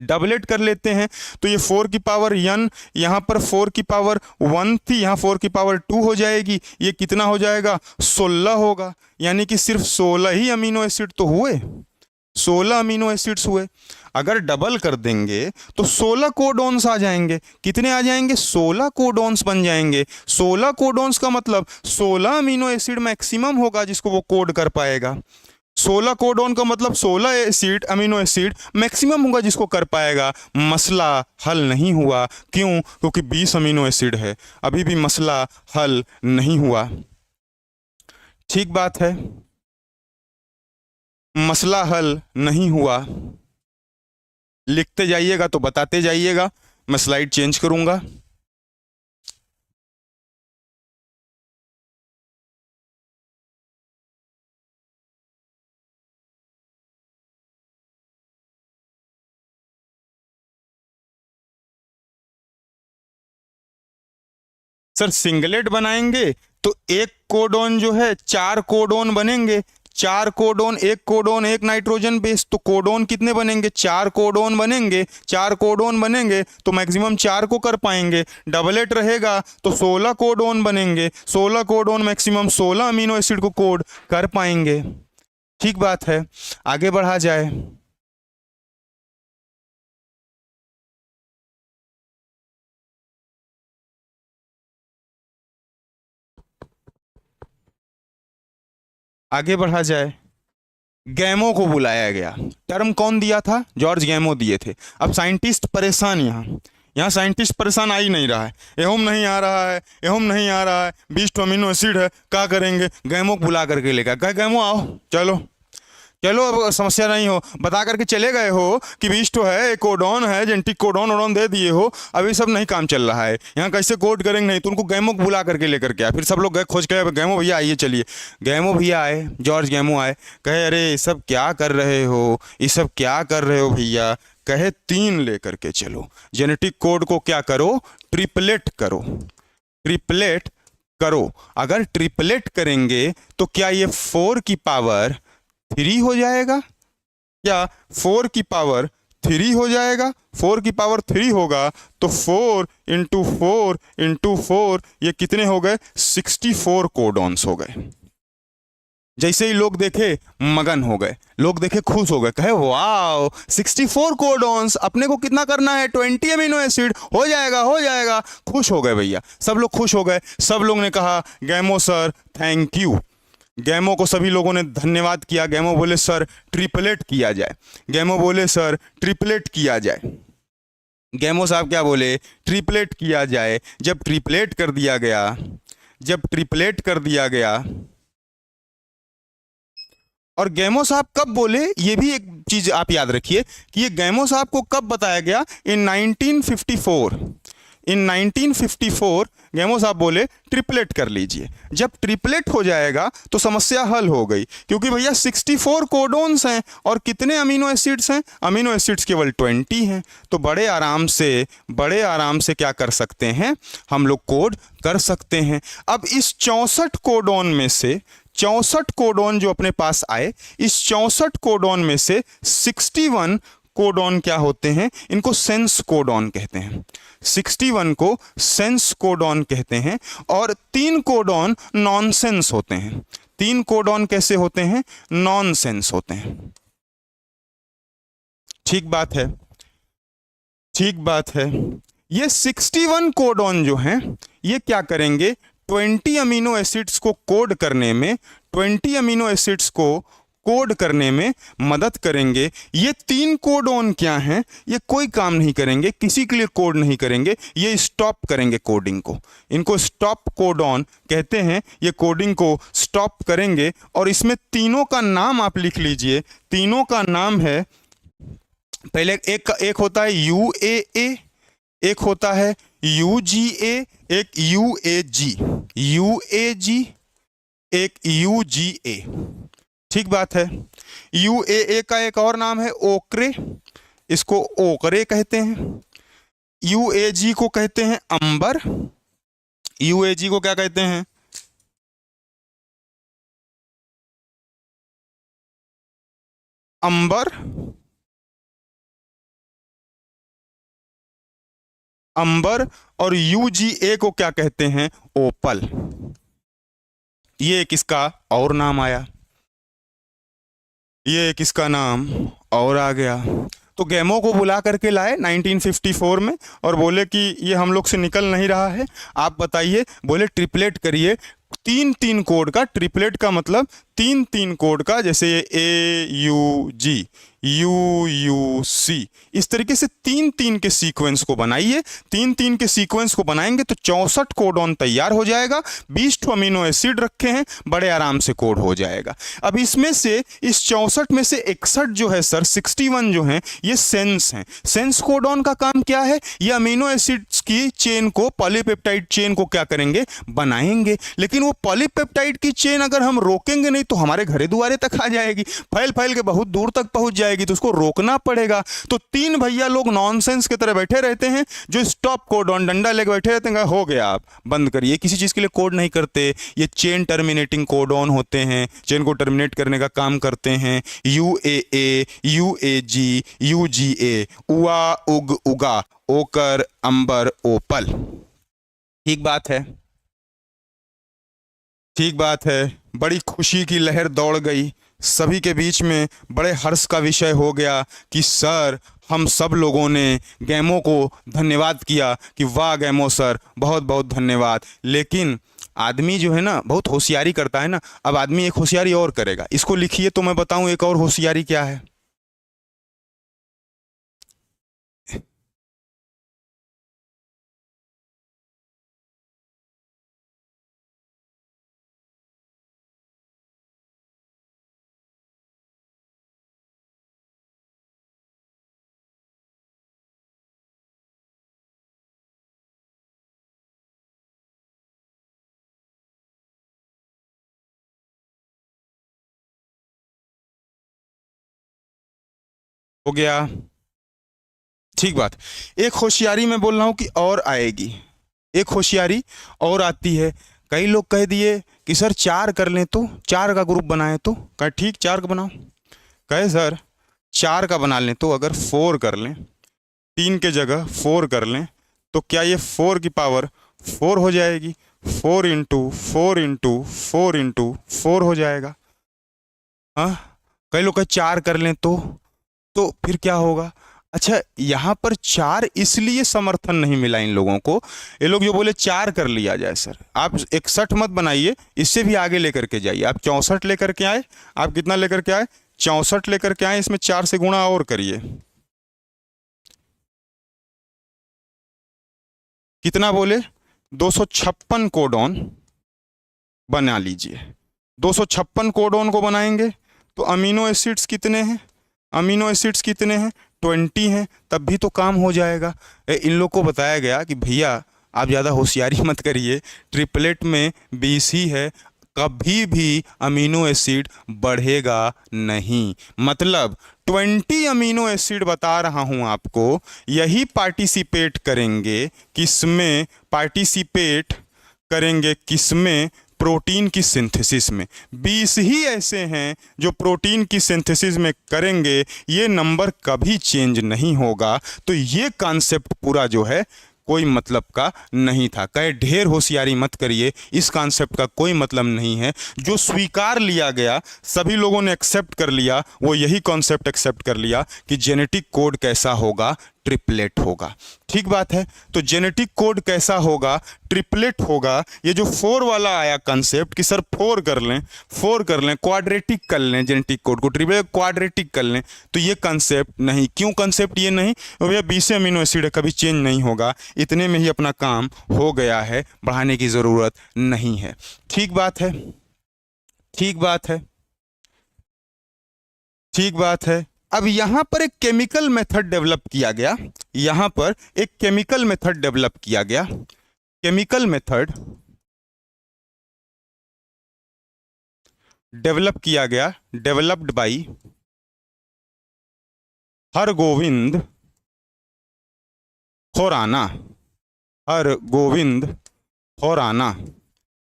डबलेट कर लेते हैं। तो ये 4 की पावर n, यहाँ पर 4 की पावर 1 थी, यहाँ 4 की पावर 2 हो जाएगी। ये कितना हो जाएगा? 16 होगा। यानी कि सिर्फ 16 ही अमीनो एसिड तो हुए, 16 अमीनो एसिड्स हुए। अगर डबल कर देंगे तो 16 कोडॉन्स आ जाएंगे। कितने आ जाएंगे? 16 कोडॉन्स बन जाएंगे। 16 कोडॉन्स का मतलब 16 अमीनो एसिड मैक्सिमम होगा जिसको वो कोड कर पाएगा। 16 कोडॉन का मतलब 16 एसिड, अमीनो एसिड मैक्सिमम होगा जिसको कर पाएगा। मसला हल नहीं हुआ। क्यों? क्योंकि 20 अमीनो एसिड है, अभी भी मसला हल नहीं हुआ। ठीक बात है, मसला हल नहीं हुआ। लिखते जाइएगा तो बताते जाइएगा, मैं स्लाइड चेंज करूंगा। सर सिंगलेट बनाएंगे तो एक कोडॉन जो है 4 कोडॉन बनेंगे। 4 कोडॉन, एक नाइट्रोजन बेस, तो कोडॉन कितने बनेंगे? 4 कोडॉन बनेंगे। 4 कोडॉन बनेंगे तो मैक्सिमम 4 को कर पाएंगे। डबलेट रहेगा तो 16 कोडॉन बनेंगे। 16 कोडॉन मैक्सिमम 16 अमीनो एसिड को कोड कर पाएंगे। ठीक बात है, आगे बढ़ा जाए। आगे बढ़ा जाए। गैमो को बुलाया गया। टर्म कौन दिया था? जॉर्ज गैमो दिए थे। अब साइंटिस्ट परेशान, यहाँ साइंटिस्ट परेशान आ ही नहीं रहा है। एहोम नहीं आ रहा है, एहोम नहीं आ रहा है, 20 अमीनो एसिड है, क्या करेंगे? गैमो को बुला करके लेकर कहा गैमो आओ, चलो चलो, अब समस्या नहीं हो, बता करके चले गए हो कि 20 है, एक कोडॉन है, जेनेटिक कोडॉन वोडॉन दे दिए हो, अभी सब नहीं काम चल रहा है, यहाँ कैसे कोड करेंगे? नहीं तो उनको गैमो को बुला करके लेकर के आए। फिर सब लोग गए खोज के, गैमो भैया आइए, चलिए। गैमो भैया आए, जॉर्ज गैमो आए, कहे अरे ये सब क्या कर रहे हो, ये सब क्या कर रहे हो भैया? कहे 3 लेकर के चलो, जेनेटिक कोड को क्या करो? ट्रिपलेट करो, ट्रिपलेट करो। अगर ट्रिपलेट करेंगे तो क्या ये 4 की पावर 3 हो जाएगा या 4 की पावर 3 हो जाएगा? 4 की पावर 3 होगा तो 4 इंटू 4 इंटू 4 ये कितने हो गए? 64 कोडॉन्स हो गए। जैसे ही लोग देखे मगन हो गए, लोग देखे खुश हो गए, कहे वाओ 64 कोडॉन्स, अपने को कितना करना है? 20 अमीनो एसिड, हो जाएगा हो जाएगा। खुश हो गए भैया, सब लोग खुश हो गए। सब लोग ने कहा गैमो सर थैंक यू। गैमो को सभी लोगों ने धन्यवाद किया। गैमो बोले सर ट्रिपलेट किया जाए। गैमो बोले सर ट्रिपलेट किया जाए। गैमो साहब क्या बोले? ट्रिपलेट किया जाए। जब ट्रिपलेट कर दिया गया, जब ट्रिपलेट कर दिया गया, और गैमो साहब कब बोले, ये भी एक चीज आप याद रखिए कि ये गैमो साहब को कब बताया गया? इन 1954। इन 1954 गैमो साहब बोले ट्रिपलेट कर लीजिए। जब ट्रिपलेट हो जाएगा तो समस्या हल हो गई, क्योंकि भैया 64 कोडॉन्स हैं और कितने अमीनो एसिड्स हैं? अमीनो एसिड्स केवल 20 हैं। तो बड़े आराम से क्या कर सकते हैं? हम लोग कोड कर सकते हैं। अब इस 64 कोडॉन में से 64 कोडॉन जो अपने पास आए, इस 64 कोडॉन में से 61 कोडॉन क्या होते हैं? इनको सेंस कोडॉन कहते हैं। 61 को सेंस कोडॉन कहते हैं और 3 कोडॉन नॉनसेंस होते हैं। 3 कोडॉन कैसे होते हैं? नॉनसेंस होते हैं। ठीक बात है, ठीक बात है। ये 61 कोडॉन जो हैं ये क्या करेंगे? 20 अमीनो एसिड्स को कोड करने में, 20 अमीनो एसिड्स को कोड करने में मदद करेंगे। ये 3 कोडॉन क्या हैं? ये कोई काम नहीं करेंगे, किसी के लिए कोड नहीं करेंगे, ये स्टॉप करेंगे कोडिंग को। इनको स्टॉप कोडॉन कहते हैं। ये कोडिंग को स्टॉप करेंगे और इसमें तीनों का नाम आप लिख लीजिए। तीनों का नाम है, पहले एक होता है UAA, एक होता है UGA, एक UAG, UAG एक UGA। ठीक बात है। UAA का एक और नाम है ओकरे, इसको ओकरे कहते हैं। UAG को कहते हैं अंबर। UAG को क्या कहते हैं? अंबर। अंबर। और UGA को क्या कहते हैं? ओपल। ये एक इसका और नाम आया, ये एक इसका नाम और आ गया। तो गैमो को बुला करके लाए 1954 में और बोले कि ये हम लोग से निकल नहीं रहा है, आप बताइए। बोले ट्रिपलेट करिए, 3-3 कोड का। ट्रिपलेट का मतलब 3-3 कोड का, जैसे AUG, UUC, इस तरीके से 3-3 के सीक्वेंस को बनाइए। 3-3 के सीक्वेंस को बनाएंगे तो 64 कोडॉन तैयार हो जाएगा। 20 अमीनो एसिड रखे हैं, बड़े आराम से कोड हो जाएगा। अब इसमें से, इस 64 में से 61 जो है सर, 61 जो हैं ये सेंस हैं। सेंस कोडॉन का काम क्या है? ये अमीनो एसिड्स की चेन को, पॉलीपेप्टाइड चेन को क्या करेंगे? बनाएंगे। लेकिन वो पॉलीपेप्टाइड की चेन अगर हम रोकेंगे नहीं तो हमारे घरे दुआरे तक आ जाएगी, फैल फैल के बहुत दूर तक पहुंच जाएगी, तो उसको रोकना पड़ेगा। तो 3 भैया लोग नॉनसेंस की तरह बैठे रहते हैं, जो स्टॉप कोडॉन डंडा लेके बैठे रहते हैं। हो गया, आप बंद करिए। किसी चीज के लिए कोड नहीं करते, ये चेन टर्मिनेटिंग कोडॉन होते हैं, चेन को टर्मिनेट करने का काम करते हैं। UAA, UAG, UGA, उआ, उग, उगा, ओकर, अंबर, ओपल। ठीक बात है, ठीक बात है। बड़ी खुशी की लहर दौड़ गई सभी के बीच में, बड़े हर्ष का विषय हो गया कि सर, हम सब लोगों ने गैमो को धन्यवाद किया कि वाह गैमो सर, बहुत बहुत धन्यवाद। लेकिन आदमी जो है ना बहुत होशियारी करता है ना। अब आदमी एक होशियारी और करेगा, इसको लिखिए तो मैं बताऊं एक और होशियारी क्या है। हो गया, ठीक बात। एक होशियारी मैं बोल रहा हूं कि और आएगी, एक होशियारी और आती है। कई लोग कह दिए कि सर 4 कर लें, तो 4 का ग्रुप बनाए, तो कहे ठीक 4 का बनाओ। कहे सर 4 का बना लें तो अगर 4 कर लें, 3 के जगह 4 कर लें, तो क्या ये 4 की पावर 4 हो जाएगी? 4 इंटू 4 इंटू 4 इंटू 4 हो जाएगा। हाँ, कई लोग कहे 4 कर लें तो फिर क्या होगा? अच्छा, यहाँ पर 4 इसलिए समर्थन नहीं मिला इन लोगों को। ये लोग जो बोले 4 कर लिया जाए, सर आप 61 मत बनाइए, इससे भी आगे लेकर के जाइए। आप 64 लेकर के आए, आप कितना लेकर के आए? 64 लेकर के आए, इसमें 4 से गुणा और करिए। कितना बोले? 256 कोडॉन बना लीजिए। 256 कोडॉन को बनाएंगे तो अमीनो एसिड्स कितने हैं? अमीनो एसिड्स कितने हैं? 20 हैं, तब भी तो काम हो जाएगा। इन लोग को बताया गया कि भैया आप ज़्यादा होशियारी मत करिए, ट्रिपलेट में 20 ही है, कभी भी अमीनो एसिड बढ़ेगा नहीं। मतलब 20 अमीनो एसिड बता रहा हूं आपको, यही पार्टिसिपेट करेंगे किसमें? पार्टिसिपेट करेंगे किसमें? प्रोटीन की सिंथेसिस में। 20 ही ऐसे हैं जो प्रोटीन की सिंथेसिस में करेंगे, ये नंबर कभी चेंज नहीं होगा। तो ये कॉन्सेप्ट पूरा जो है कोई मतलब का नहीं था। कहे ढेर होशियारी मत करिए, इस कॉन्सेप्ट का कोई मतलब नहीं है। जो स्वीकार लिया गया, सभी लोगों ने एक्सेप्ट कर लिया, वो यही कॉन्सेप्ट एक्सेप्ट कर लिया कि जेनेटिक कोड कैसा होगा, ट्रिपलेट होगा। ठीक बात है। तो जेनेटिक कोड कैसा होगा, ट्रिपलेट होगा। ये जो 4 वाला आया कॉन्सेप्ट कि सर 4 कर लें, 4 कर लें, क्वाड्रेटिक कर लें, जेनेटिक कोड को ट्रिपलेट क्वाड्रेटिक कर लें, तो ये कॉन्सेप्ट नहीं। क्यों कॉन्सेप्ट ये नहीं? भैया 20 अमीनो एसिड है, कभी चेंज नहीं होगा, इतने में ही अपना काम हो गया है, बढ़ाने की ज़रूरत नहीं है। ठीक बात है, ठीक बात है, ठीक बात है। अब यहां पर एक केमिकल मेथड डेवलप किया गया, यहां पर एक केमिकल मेथड डेवलप किया गया। केमिकल मेथड डेवलप किया गया, डेवलप्ड बाय हरगोविंद खुराना। हरगोविंद खुराना,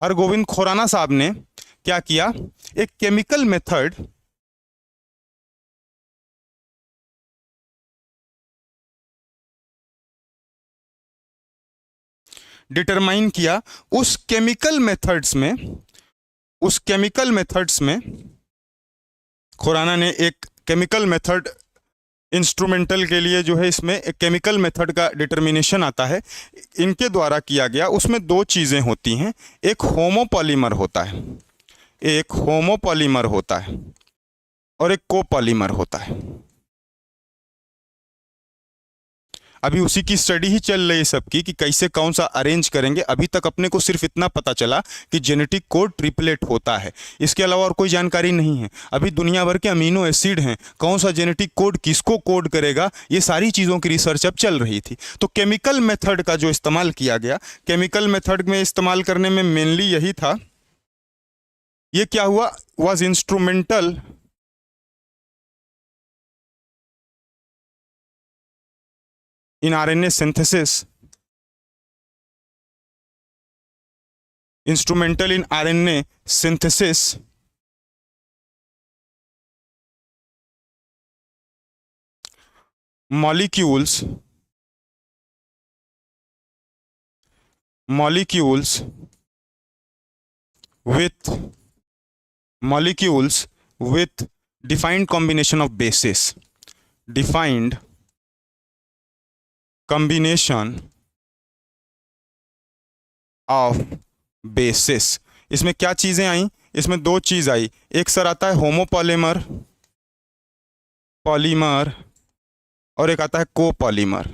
हरगोविंद खुराना साहब ने क्या किया, एक केमिकल मेथड डिटरमाइन किया। उस केमिकल मेथड्स में खुराना ने एक केमिकल मेथड, इंस्ट्रूमेंटल के लिए जो है इसमें एक केमिकल मेथड का डिटर्मिनेशन आता है, इनके द्वारा किया गया। उसमें 2 चीज़ें होती हैं, एक होमोपॉलीमर होता है, एक होमोपॉलीमर होता है और एक कोपॉलीमर होता है। अभी उसी की स्टडी ही चल रही है सबकी कि कैसे कौन सा अरेंज करेंगे। अभी तक अपने को सिर्फ इतना पता चला कि जेनेटिक कोड ट्रिपलेट होता है, इसके अलावा और कोई जानकारी नहीं है। अभी दुनिया भर के अमीनो एसिड हैं, कौन सा जेनेटिक कोड किसको कोड करेगा, ये सारी चीज़ों की रिसर्च अब चल रही थी। तो केमिकल मेथड का जो इस्तेमाल किया गया, केमिकल मेथड में इस्तेमाल करने में मेनली यही था। ये क्या हुआ, was instrumental in RNA synthesis, instrumental in RNA synthesis, molecules with defined combination of bases, defined combination of bases। इसमें क्या चीज़ें आई, इसमें 2 चीज़ आई। एक सर आता है होमोपॉलीमर पॉलीमर और एक आता है कोपॉलीमर।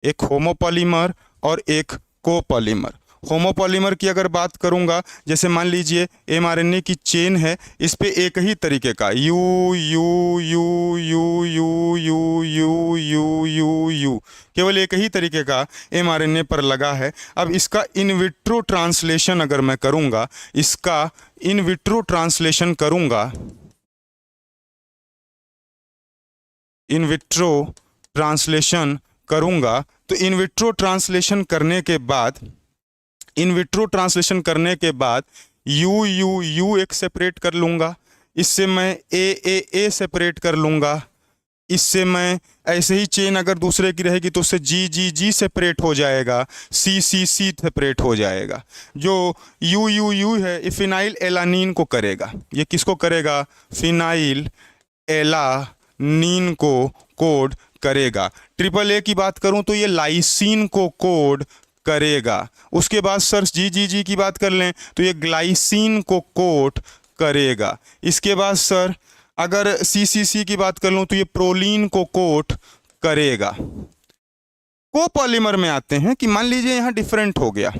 एक होमोपॉलीमर और एक कोपॉलीमर। होमोपॉलीमर की अगर बात करूंगा, जैसे मान लीजिए mRNA की चेन है, इस पे एक ही तरीके का you you you you you you you you you you, केवल एक ही तरीके का mRNA पर लगा है। अब इसका इन विट्रो ट्रांसलेशन अगर मैं करूंगा, इसका इन विट्रो ट्रांसलेशन करूंगा, इन विट्रो ट्रांसलेशन करूंगा, तो इन विट्रो ट्रांसलेशन करने के बाद, इन विट्रो ट्रांसलेशन करने के बाद यू यू यू एक सेपरेट कर लूँगा, इससे मैं ए सेपरेट कर लूँगा, इससे मैं ऐसे ही चेन अगर दूसरे की रहेगी तो उससे जी सेपरेट हो जाएगा, सी सेपरेट हो जाएगा। जो यू है ये फिनाइल एलानीन को करेगा। ये किसको करेगा? फिनाइल एलानीन को कोड करेगा। ट्रिपल ए की बात करूं तो ये लाइसिन को कोड करेगा। उसके बाद सर जी की बात कर लें तो ये ग्लाइसिन को कोड करेगा। इसके बाद सर अगर सी की बात कर लूँ तो ये प्रोलीन को कोड करेगा। कोपॉलीमर में आते हैं कि मान लीजिए यहाँ डिफरेंट हो गया,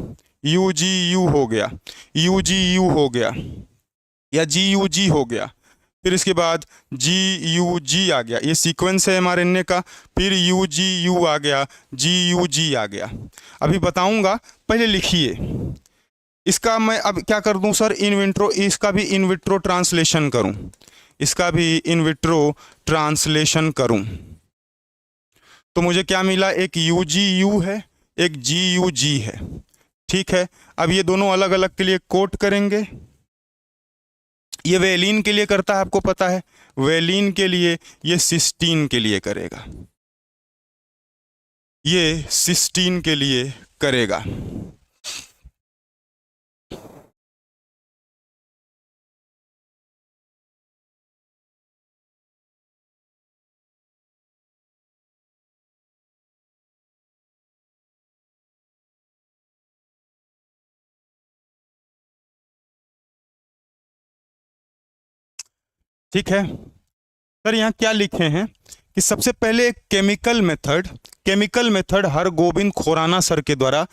यू हो गया, यू हो गया या जी हो गया, फिर इसके बाद जी आ गया, ये सीक्वेंस है mRNA का, फिर यू आ गया, जी आ गया। अभी बताऊंगा, पहले लिखिए इसका। मैं अब क्या कर दूं सर, इन विट्रो, इसका भी इन विट्रो ट्रांसलेशन करूं, इसका भी इन विट्रो ट्रांसलेशन करूं, तो मुझे क्या मिला? एक यू है, एक जी है। ठीक है, अब ये दोनों अलग अलग के लिए कोट करेंगे। ये वेलिन के लिए करता है, आपको पता है, वेलिन के लिए, ये सिस्टीन के लिए करेगा, ये सिस्टीन के लिए करेगा। ठीक है सर, यहाँ क्या लिखे हैं कि सबसे पहले एक chemical method Hargobind Khorana sir के द्वारा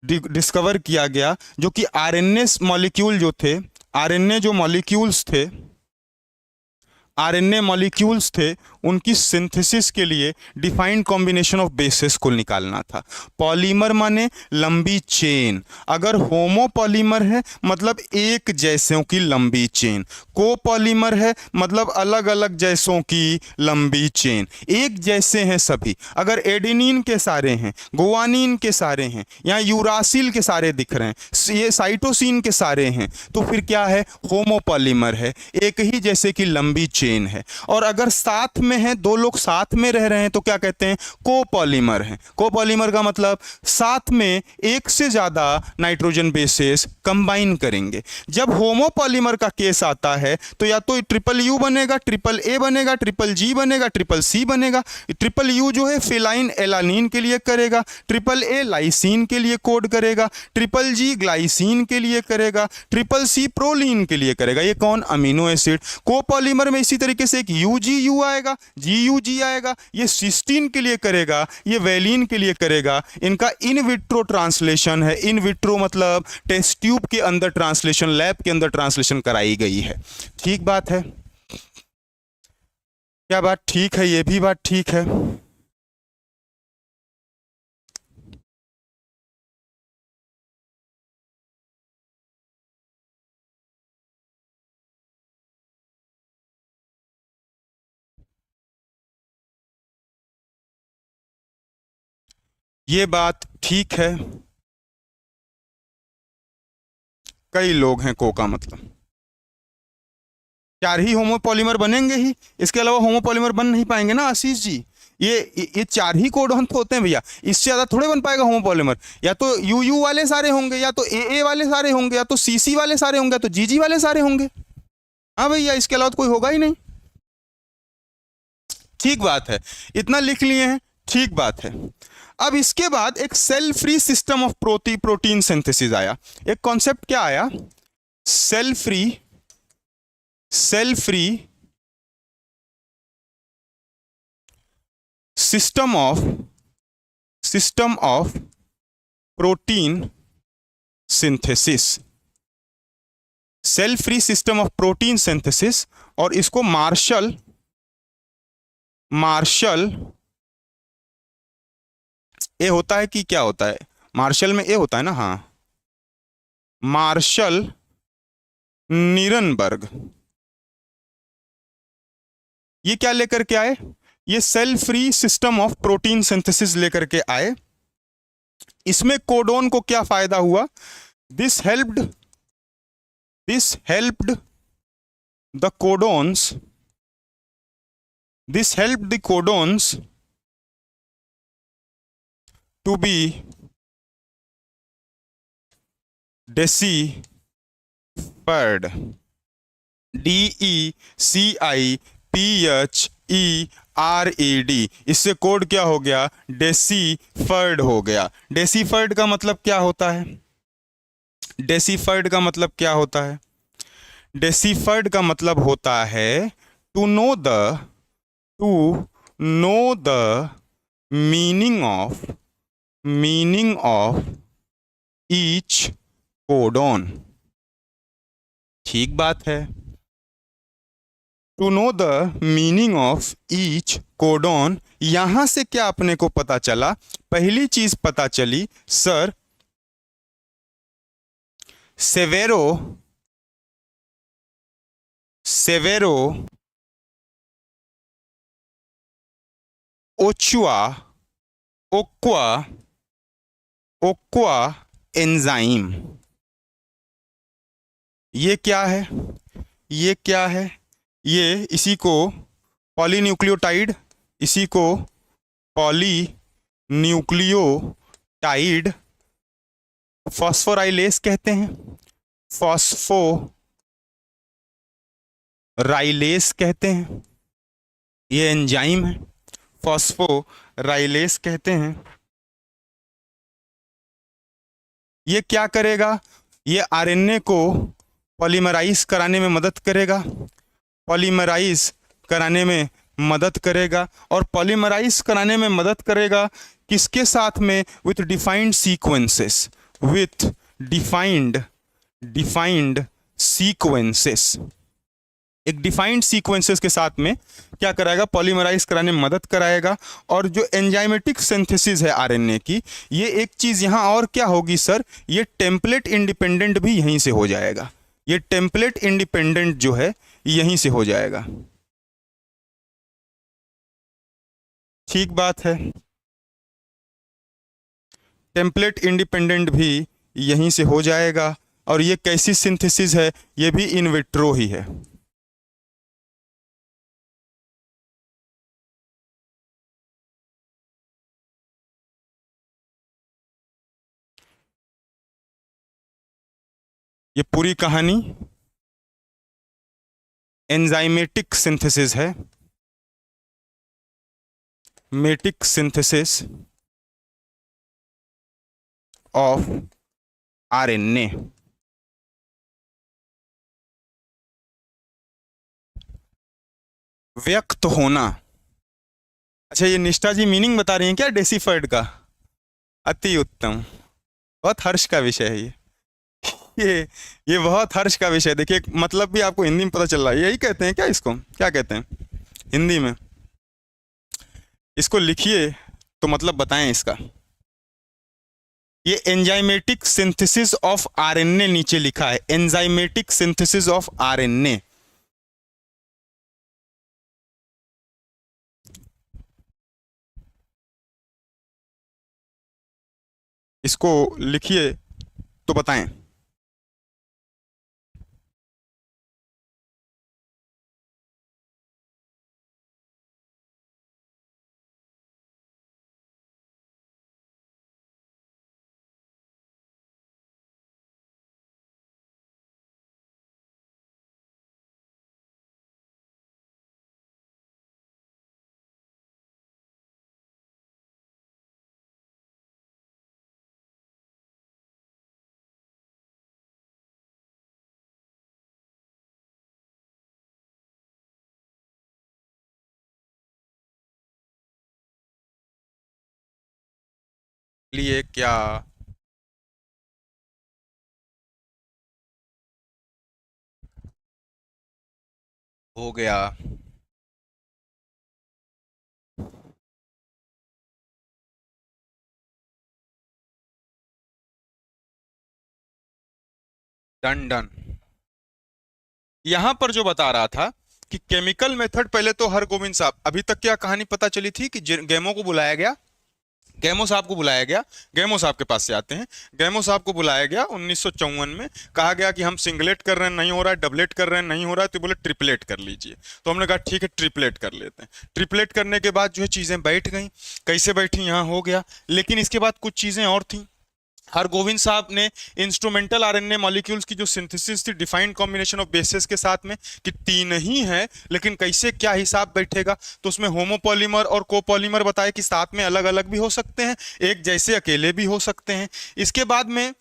डिस्कवर किया गया, जो कि आरएनए मॉलिक्यूल जो थे, आरएनए जो मॉलिक्यूल्स थे, आरएनए मॉलिक्यूल्स थे, उनकी सिंथेसिस के लिए डिफाइंड कॉम्बिनेशन ऑफ बेसिस को निकालना था। पॉलीमर माने लंबी चेन, अगर होमोपॉलीमर है मतलब एक जैसों की लंबी चेन, कोपॉलीमर है मतलब अलग अलग जैसों की लंबी चेन, एक जैसे हैं सभी। अगर एडेनिन के सारे हैं, गुआनिन के सारे हैं, या यूरासिल के सारे दिख रहे हैं, ये साइटोसिन के सारे हैं, तो फिर क्या है, होमोपॉलीमर है, एक ही जैसे की लंबी चेन है। और अगर साथ में है, दो लोग साथ में रह रहे हैं, तो क्या कहते हैं, कोपॉलीमर है। कोपॉलीमर का मतलब साथ में एक से ज्यादा नाइट्रोजन बेसेस कंबाइन करेंगे। जब होमोपॉलीमर का केस आता है तो या तो ट्रिपल यू बनेगा, ट्रिपल ए बनेगा, ट्रिपल जी बनेगा, ट्रिपल सी बनेगा। ट्रिपल यू जो है फिलाइन एलानिन के लिए करेगा, ट्रिपल ए लाइसिन के लिए कोड करेगा, ट्रिपल जी ग्लाइसिन के लिए करेगा, ट्रिपल सी प्रोलीन के लिए करेगा। ये कौन, अमीनो एसिड। कोपॉलीमर में इसी तरीके से एक यूजीयू आएगा, जीयूजी आएगा, ये सिस्टीन के लिए करेगा, ये वेलिन के लिए करेगा। इनका इन विट्रो ट्रांसलेशन है, इन विट्रो मतलब टेस्ट ट्यूब के अंदर ट्रांसलेशन, लैब के अंदर ट्रांसलेशन कराई गई है। ठीक बात है, क्या बात ठीक है, ये भी बात ठीक है। ये बात ठीक है, कई लोग हैं को का मतलब, चार ही होमोपॉलीमर बनेंगे ही, इसके अलावा होमोपॉलीमर बन नहीं पाएंगे ना आशीष जी। ये चार ही कोडॉन तो होते हैं भैया, इससे ज्यादा थोड़े बन पाएगा होमोपॉलीमर। या तो यू वाले सारे होंगे, या तो ए वाले सारे होंगे, या तो सी वाले सारे होंगे, या तो जी वाले सारे होंगे। हाँ भैया, इसके अलावा तो कोई होगा ही नहीं। ठीक बात है, इतना लिख लिए हैं, ठीक बात है। अब इसके बाद एक cell free system of protein synthesis आया। एक कॉन्सेप्ट क्या आया, cell free system of protein synthesis, cell free system of protein synthesis. और इसको मार्शल ए होता है कि क्या होता है, मार्शल में ए होता है ना, हाँ, मार्शल नीरनबर्ग, ये क्या लेकर के आए, ये cell free system of protein synthesis लेकर के आए। इसमें कोडोन को क्या फायदा हुआ, this helped the codons to be deciphered, DECIPHERED, इससे कोड क्या हो गया, डेसीफर्ड हो गया। डेसीफर्ड का मतलब क्या होता है, डेसीफर्ड का मतलब क्या होता है, डेसीफर्ड का मतलब होता है to know the meaning of each codon. ठीक बात है, to know the meaning of each codon. यहां से क्या अपने को पता चला, पहली चीज पता चली सर, सेवेरो ओक्वा एंजाइम। ये क्या है, ये क्या है, ये इसी को पॉलीन्यूक्लियोटाइड, इसी को पॉलीन्यूक्लियोटाइड फॉस्फोराइलेस कहते हैं, फॉस्फोराइलेस कहते हैं। ये एंजाइम है, फॉस्फोराइलेस कहते हैं। ये क्या करेगा, ये आरएनए को पॉलीमराइज कराने में मदद करेगा, पॉलीमराइज कराने में मदद करेगा। और पॉलीमराइज कराने में मदद करेगा किसके साथ में, with defined sequences, with defined sequences. एक डिफाइंड सीक्वेंसेस के साथ में क्या कराएगा, पॉलीमराइज कराने में मदद कराएगा। और जो एंजाइमेटिक सिंथेसिस है आरएनए की, ये एक चीज यहां और क्या होगी सर, ये टेम्पलेट इंडिपेंडेंट भी यहीं से हो जाएगा। ये टेम्पलेट इंडिपेंडेंट जो है यहीं से हो जाएगा। ठीक बात है, टेम्पलेट इंडिपेंडेंट भी यहीं से हो जाएगा। और ये कैसी सिंथेसिस है, ये भी इन विट्रो ही है। ये पूरी कहानी एंजाइमेटिक सिंथेसिस है, मेटिक सिंथेसिस ऑफ आरएनए। व्यक्त होना। अच्छा, ये निष्ठा जी मीनिंग बता रही हैं क्या डेसिफर्ड का? अति उत्तम, बहुत हर्ष का विषय है ये बहुत हर्ष का विषय। देखिए मतलब भी आपको हिंदी में पता चल रहा है। यही कहते हैं क्या, इसको क्या कहते हैं हिंदी में? इसको लिखिए तो मतलब बताएं इसका। ये एंजाइमेटिक सिंथेसिस ऑफ आरएनए नीचे लिखा है, एंजाइमेटिक सिंथेसिस ऑफ आरएनए। इसको लिखिए तो बताएं। लिए क्या हो गया, डन डन। यहां पर जो बता रहा था कि केमिकल मेथड, पहले तो हरगोविंद साहब, अभी तक क्या कहानी पता चली थी कि गैमो को बुलाया गया, गैमो साहब को बुलाया गया। गैमो साहब के पास से आते हैं। गैमो साहब को बुलाया गया 1954 में। कहा गया कि हम सिंगलेट कर रहे हैं, नहीं हो रहा है, डबलेट कर रहे हैं, नहीं हो रहा है, तो बोले ट्रिपलेट कर लीजिए। तो हमने कहा ठीक है ट्रिपलेट कर लेते हैं। ट्रिपलेट करने के बाद जो है चीज़ें बैठ गई। कैसे बैठी, यहाँ हो गया। लेकिन इसके बाद कुछ चीज़ें और थी। हरगोविंद साहब ने इंस्ट्रूमेंटल आरएनए मॉलिक्यूल्स की जो सिंथेसिस थी डिफाइंड कॉम्बिनेशन ऑफ बेसिस के साथ में, कि 3 ही है लेकिन कैसे क्या हिसाब बैठेगा, तो उसमें होमोपॉलीमर और कोपॉलीमर बताए कि साथ में अलग अलग भी हो सकते हैं, एक जैसे अकेले भी हो सकते हैं। इसके बाद में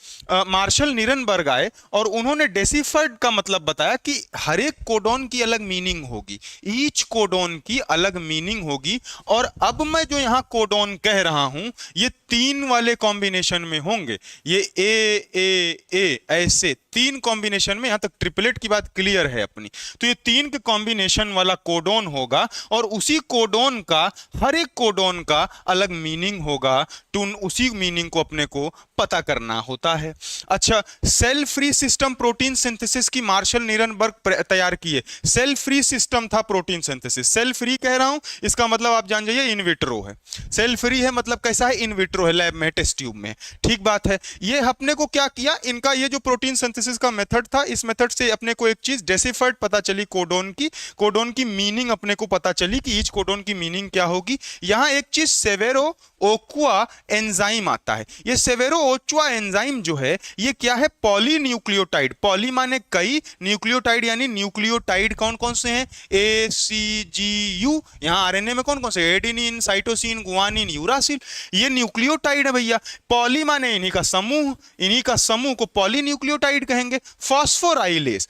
मार्शल निरनबर्ग आए और उन्होंने डेसिफर्ड का मतलब बताया कि हर एक कोडोन की अलग मीनिंग होगी, ईच कोडोन की अलग मीनिंग होगी। और अब मैं जो यहां कोडोन कह रहा हूं ये 3 वाले कॉम्बिनेशन में होंगे। ये ए ए ए ऐसे तीन कॉम्बिनेशन में, यहां तक ट्रिपलेट की बात क्लियर है अपनी, तो ये तीन के कॉम्बिनेशन वाला कोडोन होगा और उसी कोडोन का, हर एक कोडोन का अलग मीनिंग होगा, तो उसी मीनिंग को अपने को पता करना होता है। अच्छा, cell free system protein synthesis की मार्शल नीरनबर्ग तैयार किए। सेल फ्री सिस्टम था प्रोटीन सिंथेसिस। सेल फ्री कह रहा हूं, इसका मतलब आप जान जाइए इन विट्रो है। सेल फ्री है मतलब कैसा है, इन विट्रो है, लैब में, टेस्ट ट्यूब में। ठीक बात है। ये अपने को क्या किया, इनका ये जो प्रोटीन सिंथेसिस का मेथड था, इस मेथड से अपने को एक चीज डेसिफर्ड पता चली, कोडोन की मीनिंग अपने को पता चली कि ईच कोडोन की मीनिंग क्या होगी। यहां एक चीज सेवेरो ओक्वा एंजाइम आता है। ये सेवेरो ओक्वा एंजाइम जो है ये क्या है, पॉलीन्यूक्लियोटाइड। पॉली माने कई, न्यूक्लियोटाइड यानी न्यूक्लियोटाइड कौन कौन से हैं, ए सी जी यू। यहां आरएनए में कौन कौन से, एडेनिन, साइटोसिन, गुआनिन, यूरासिल, ये न्यूक्लियोटाइड है भैया। पॉली माने इन्हीं का समूह, इन्हीं का समूह को पॉलीन्यूक्लियोटाइड कहेंगे। फॉस्फोराइलेज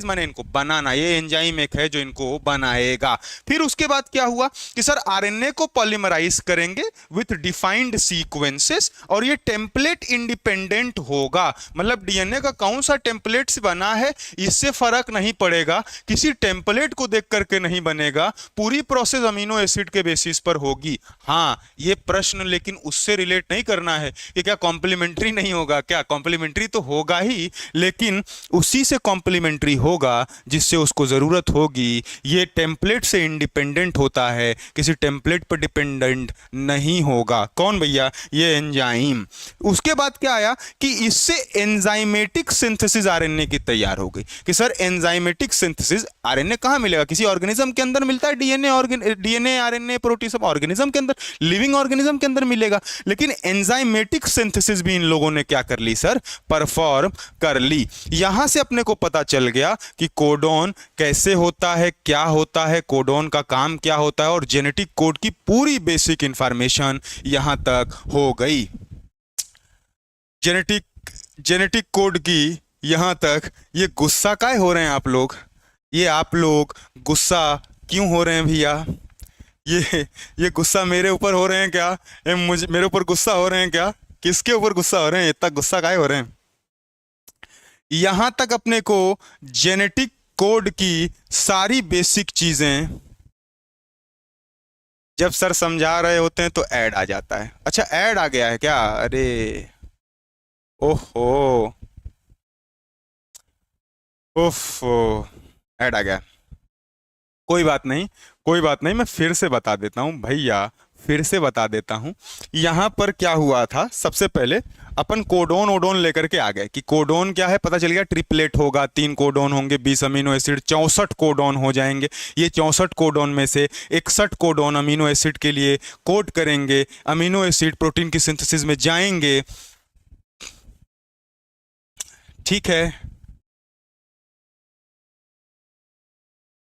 माने इनको बनाना, ये एंजाइम एक है जो इनको बनाएगा। फिर उसके बाद क्या हुआ कि सर आरएनए को पॉलीमराइज करेंगे विथ डिफाइंड सीक्वेंसेस और ये टेम्पलेट इंडिपेंडेंट होगा। मतलब डीएनए का कौन सा टेम्पलेट से बना है इससे फर्क नहीं पड़ेगा, किसी टेम्पलेट को देख करके नहीं बनेगा, पूरी प्रोसेस अमीनो एसिड के बेसिस पर होगी। हाँ, ये प्रश्न लेकिन उससे रिलेट नहीं करना है कि क्या कॉम्प्लीमेंट्री नहीं होगा, क्या कॉम्प्लीमेंट्री तो होगा ही, लेकिन उसी से कॉम्प्लीमेंट्री होगा जिससे उसको जरूरत होगी। ये टेम्पलेट से इंडिपेंडेंट होता है, किसी टेम्पलेट पर डिपेंडेंट नहीं होगा। कौन भैया, ये एंजाइम। उसके बाद क्या आया कि इससे एंजाइमेटिक सिंथेसिस आरएनए की तैयार हो गई कि सर एंजाइमेटिक सिंथेसिस आरएनए कहां मिलेगा, किसी ऑर्गेनिज्म के अंदर मिलता है। डीएनए आरएनए प्रोटीन सब ऑर्गेनिज्म के अंदर, लिविंग ऑर्गेनिज्म के अंदर मिलेगा। लेकिन एंजाइमेटिक सिंथेसिस भी इन लोगों ने क्या कर ली सर, परफॉर्म कर ली। यहां से अपने को पता चल गया कि कोडोन कैसे होता है, क्या होता है, कोडोन का काम क्या होता है, और जेनेटिक कोड की पूरी बेसिक इंफॉर्मेशन यहां तक हो गई। जेनेटिक कोड की यहां तक। ये गुस्सा काहे हो रहे हैं आप लोग, ये आप लोग गुस्सा क्यों हो रहे हैं भैया, ये गुस्सा मेरे ऊपर हो रहे हैं क्या, मेरे ऊपर गुस्सा हो रहे हैं क्या, किसके ऊपर गुस्सा हो रहे हैं, इतना गुस्सा काहे हो रहे हैं। यहां तक अपने को जेनेटिक कोड की सारी बेसिक चीजें जब सर समझा रहे होते हैं तो ऐड आ जाता है। अच्छा, ऐड आ गया है क्या, अरे ओहो, ओफो, ऐड आ गया। कोई बात नहीं, कोई बात नहीं, मैं फिर से बता देता हूं भैया, फिर से बता देता हूं। यहां पर क्या हुआ था, सबसे पहले अपन कोडोन ओडोन लेकर के आ गए कि कोडोन क्या है, पता चल गया ट्रिपलेट होगा, 3 कोडोन होंगे, 20 अमीनो एसिड, 64 कोडोन हो जाएंगे। ये 64 कोडोन में से 61 कोडोन अमीनो एसिड के लिए कोड करेंगे, अमीनो एसिड प्रोटीन की सिंथेसिस में जाएंगे। ठीक है,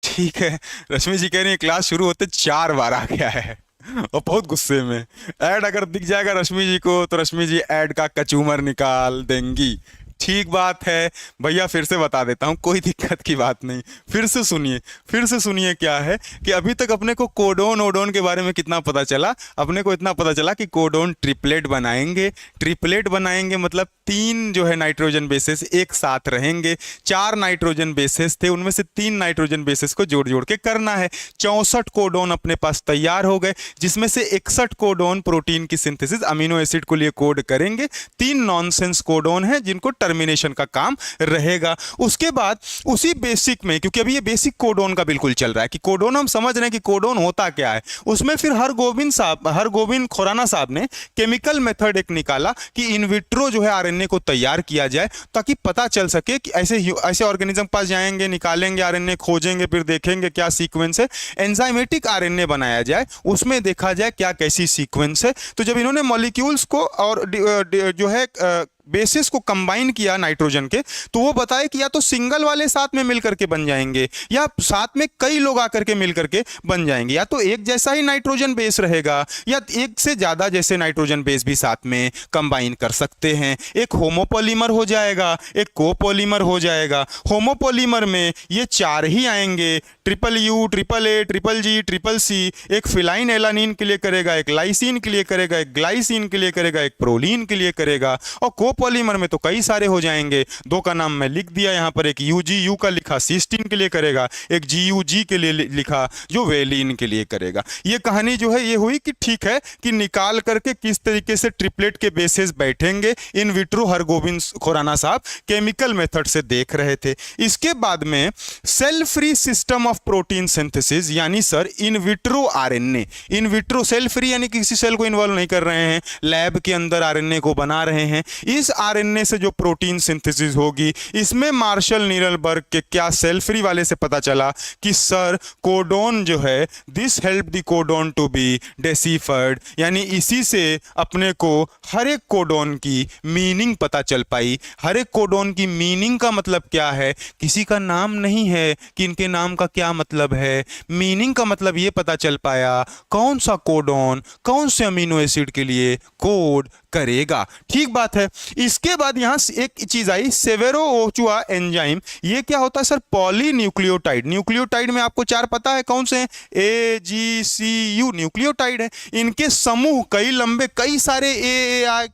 ठीक है। रश्मि जी कह रही है क्लास शुरू होते 4 बार आ गया है और बहुत गुस्से में। ऐड अगर दिख जाएगा रश्मि जी को तो रश्मि जी ऐड का कचूमर निकाल देंगी। ठीक बात है भैया, फिर से बता देता हूँ, कोई दिक्कत की बात नहीं। फिर से सुनिए, फिर से सुनिए। क्या है कि अभी तक अपने को कोडोन ओडोन के बारे में कितना पता चला, अपने को इतना पता चला कि कोडोन ट्रिपलेट बनाएंगे। ट्रिपलेट बनाएंगे मतलब 3 जो है नाइट्रोजन बेसेस एक साथ रहेंगे। 4 नाइट्रोजन बेसेस थे, उनमें से 3 नाइट्रोजन बेसेस को जोड़ जोड़ के करना है। 64 कोडोन अपने पास तैयार हो गए, जिसमें से 61 कोडोन प्रोटीन की सिंथेसिस अमीनो एसिड को लिए कोड करेंगे। 3 नॉनसेंस कोडोन है जिनको टर्मिनेशन का काम रहेगा। उसके बाद उसी बेसिक में, क्योंकि अभी ये बेसिक कोडोन का बिल्कुल चल रहा है कि कोडोन हम समझ रहे हैं कि कोडोन होता क्या है, उसमें फिर हरगोविंद खुराना साहब ने केमिकल मेथड एक निकाला कि इन विट्रो जो है आरएनए को तैयार किया जाए, ताकि पता चल सके कि ऐसे ऑर्गेनिज्म पास जाएंगे, निकालेंगे आरएनए, खोजेंगे, फिर देखेंगे क्या सीक्वेंस है, एंजाइमेटिक आरएनए बनाया जाए, उसमें देखा जाए क्या कैसी सीक्वेंस है। तो जब इन्होंने मॉलिक्यूल्स को और जो है बेसिस को कंबाइन किया नाइट्रोजन के, तो वो बताए कि या तो सिंगल वाले साथ में मिलकर के बन जाएंगे, या साथ में कई लोग आकर के मिलकर के बन जाएंगे। या तो एक जैसा ही नाइट्रोजन बेस रहेगा, या एक से ज्यादा जैसे नाइट्रोजन बेस भी साथ में कंबाइन कर सकते हैं। एक होमोपॉलीमर हो जाएगा, एक कोपॉलीमर हो जाएगा। होमोपॉलीमर में ये 4 ही आएंगे, triple U, triple A, triple G, triple C. एक फिलाइन एलानिन के लिए करेगा, एक लाइसिन के लिए करेगा, एक ग्लाइसिन के लिए करेगा, एक प्रोलीन के लिए करेगा। और कोपॉलीमर में तो कई सारे हो जाएंगे। दो का नाम मैं लिख दिया यहाँ पर, एक यूजीयू का लिखा सिस्टीन के लिए करेगा, एक जीयूजी के लिए लिखा जो वेलिन के लिए करेगा। ये कहानी जो है ये हुई कि ठीक है कि निकाल करके किस तरीके से ट्रिपलेट के बेसिस बैठेंगे इन विट्रो हरगोविंद खुराना साहब केमिकल मेथड से देख रहे थे। इसके बाद में cell free system of protein synthesis, यानी sir in vitro RNA, in vitro cell free यानी किसी सेल को इन्वॉल्व नहीं कर रहे हैं, लैब के अंदर आरएनए को बना रहे हैं। इस आरएनए से जो प्रोटीन सिंथेसिस होगी, इसमें मार्शल नीरलबर्ग के क्या सेल फ्री वाले से पता चला कि सर कोडोन जो है, this help the codon to be deciphered, यानी इसी से अपने को हर एक कोडोन की मीनिंग पता चल पाई। हर एक कोडोन की मीनिंग का मतलब क्या है, किसी का नाम नहीं है कि इनके नाम का क्या मतलब है, मीनिंग का मतलब ये पता चल पाया कौन सा कोडोन कौन से अमीनो एसिड के लिए कोड करेगा। ठीक बात है। इसके बाद यहां एक चीज आई, सेवेरो ओचुआ एंजाइम। ये क्या होता है सर, पॉलीन्यूक्लियोटाइड। न्यूक्लियोटाइड में आपको चार पता है कौन से हैं, AGCU न्यूक्लियोटाइड है। इनके समूह कई लंबे, कई सारे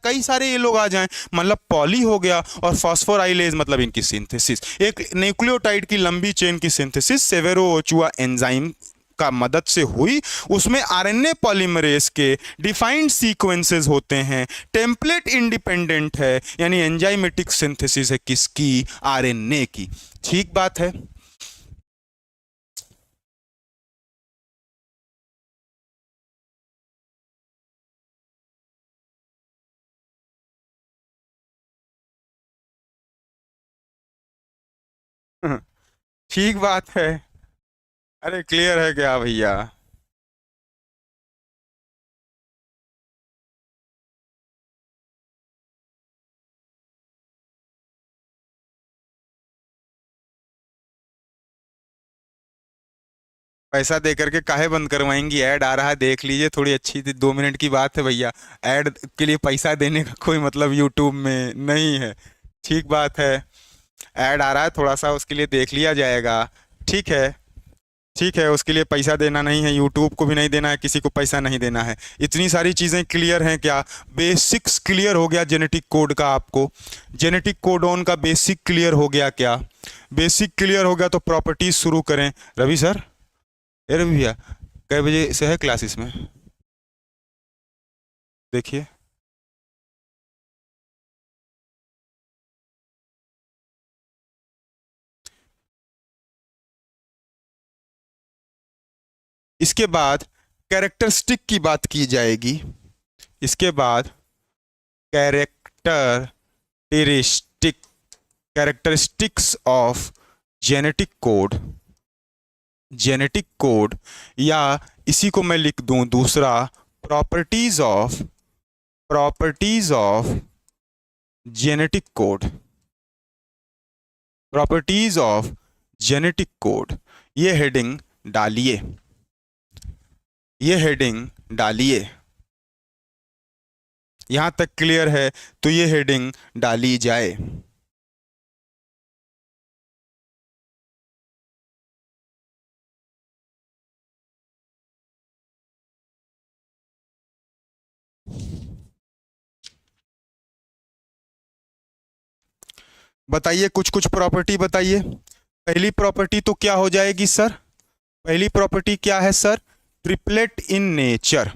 कई सारे ये लोग आ जाएं, मतलब पॉली हो गया, और फॉस्फोराइलेज मतलब इनकी सिंथेसिस, एक न्यूक्लियोटाइड की लंबी चेन की सिंथेसिस सेवेरो ओचुआ एंजाइम का मदद से हुई। उसमें आरएनए पॉलीमरेज के डिफाइंड सीक्वेंसेस होते हैं, टेम्पलेट इंडिपेंडेंट है, यानी एंजाइमेटिक सिंथेसिस है किसकी, आरएनए की। ठीक बात है। ठीक बात है। अरे क्लियर है क्या भैया? पैसा दे करके काहे बंद करवाएंगी? ऐड आ रहा है, देख लीजिए, थोड़ी अच्छी थी, 2 मिनट की बात है भैया। ऐड के लिए पैसा देने का कोई मतलब यूट्यूब में नहीं है। ठीक बात है। ऐड आ रहा है, थोड़ा सा उसके लिए देख लिया जाएगा। ठीक है, ठीक है, उसके लिए पैसा देना नहीं है, यूट्यूब को भी नहीं देना है, किसी को पैसा नहीं देना है। इतनी सारी चीज़ें क्लियर हैं क्या? बेसिक्स क्लियर हो गया जेनेटिक कोड का आपको? जेनेटिक कोडोन का बेसिक क्लियर हो गया क्या? बेसिक क्लियर हो गया तो प्रॉपर्टीज शुरू करें। रवि सर, ए रवि भैया, कै बजे से है क्लास इसमें? देखिए, इसके बाद कैरेक्टरिस्टिक की बात की जाएगी। इसके बाद characteristic, characteristics of genetic code, genetic code, या इसी को मैं लिख दूं दूसरा, properties of, properties of genetic code, properties of genetic code. ये हेडिंग डालिए, ये हेडिंग डालिए। यहां तक क्लियर है तो ये हेडिंग डाली जाए। बताइए, कुछ कुछ प्रॉपर्टी बताइए। पहली प्रॉपर्टी तो क्या हो जाएगी सर? पहली प्रॉपर्टी क्या है sir? Triplet in nature,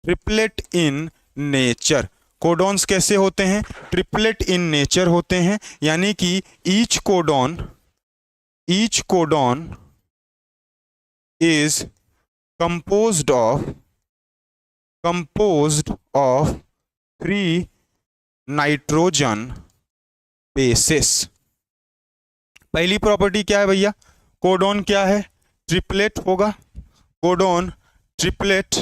triplet in nature. Codons कैसे होते हैं? ट्रिपलेट इन नेचर होते हैं, यानी कि each codon, each codon is composed of, composed of 3 nitrogen bases. पहली प्रॉपर्टी क्या है भैया? कोडोन क्या है? ट्रिपलेट होगा, कोडोन ट्रिपलेट।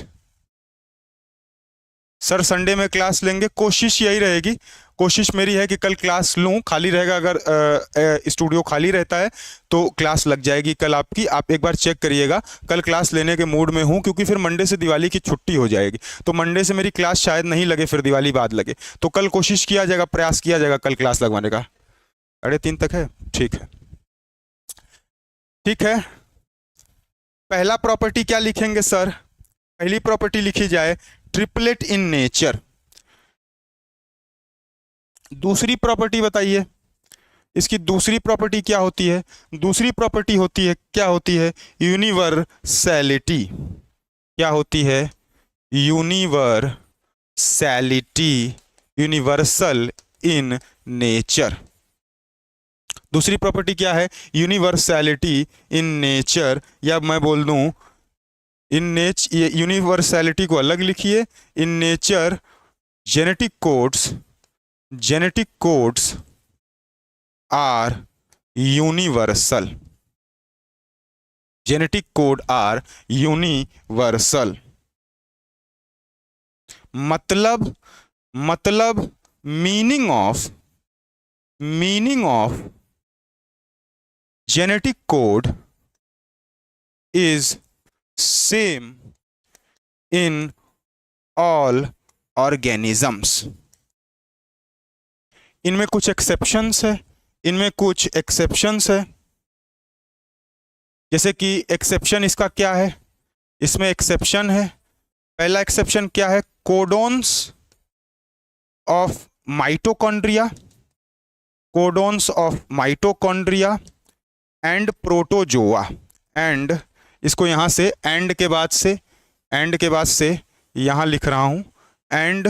सर संडे में क्लास लेंगे, कोशिश यही रहेगी, कोशिश मेरी है कि कल क्लास लूँ, खाली रहेगा, अगर स्टूडियो खाली रहता है तो क्लास लग जाएगी कल आपकी। आप एक बार चेक करिएगा, कल क्लास लेने के मूड में हूँ, क्योंकि फिर मंडे से दिवाली की छुट्टी हो जाएगी, तो मंडे से मेरी क्लास शायद नहीं लगे, फिर दिवाली बाद लगे, तो कल कोशिश किया जाएगा, प्रयास किया जाएगा कल क्लास लगवाने का। 3:30 तक है, ठीक है, ठीक है। पहला प्रॉपर्टी क्या लिखेंगे सर? पहली प्रॉपर्टी लिखी जाए ट्रिपलेट इन नेचर। दूसरी प्रॉपर्टी बताइए, इसकी दूसरी प्रॉपर्टी क्या होती है? दूसरी प्रॉपर्टी होती है, क्या होती है? यूनिवर्सैलिटी। क्या होती है? Universality, universal in nature. दूसरी प्रॉपर्टी क्या है? यूनिवर्सैलिटी इन नेचर, या मैं बोल दूं यूनिवर्सैलिटी को अलग लिखिए, in nature genetic codes are universal. Genetic code are universal. मतलब meaning of genetic code is same in all organisms. इनमें कुछ एक्सेप्शंस है, जैसे कि एक्सेप्शन इसका क्या है? इसमें एक्सेप्शन है, पहला एक्सेप्शन क्या है? Codons of mitochondria and protozoa. And इसको यहां से एंड के बाद से यहां लिख रहा हूं, एंड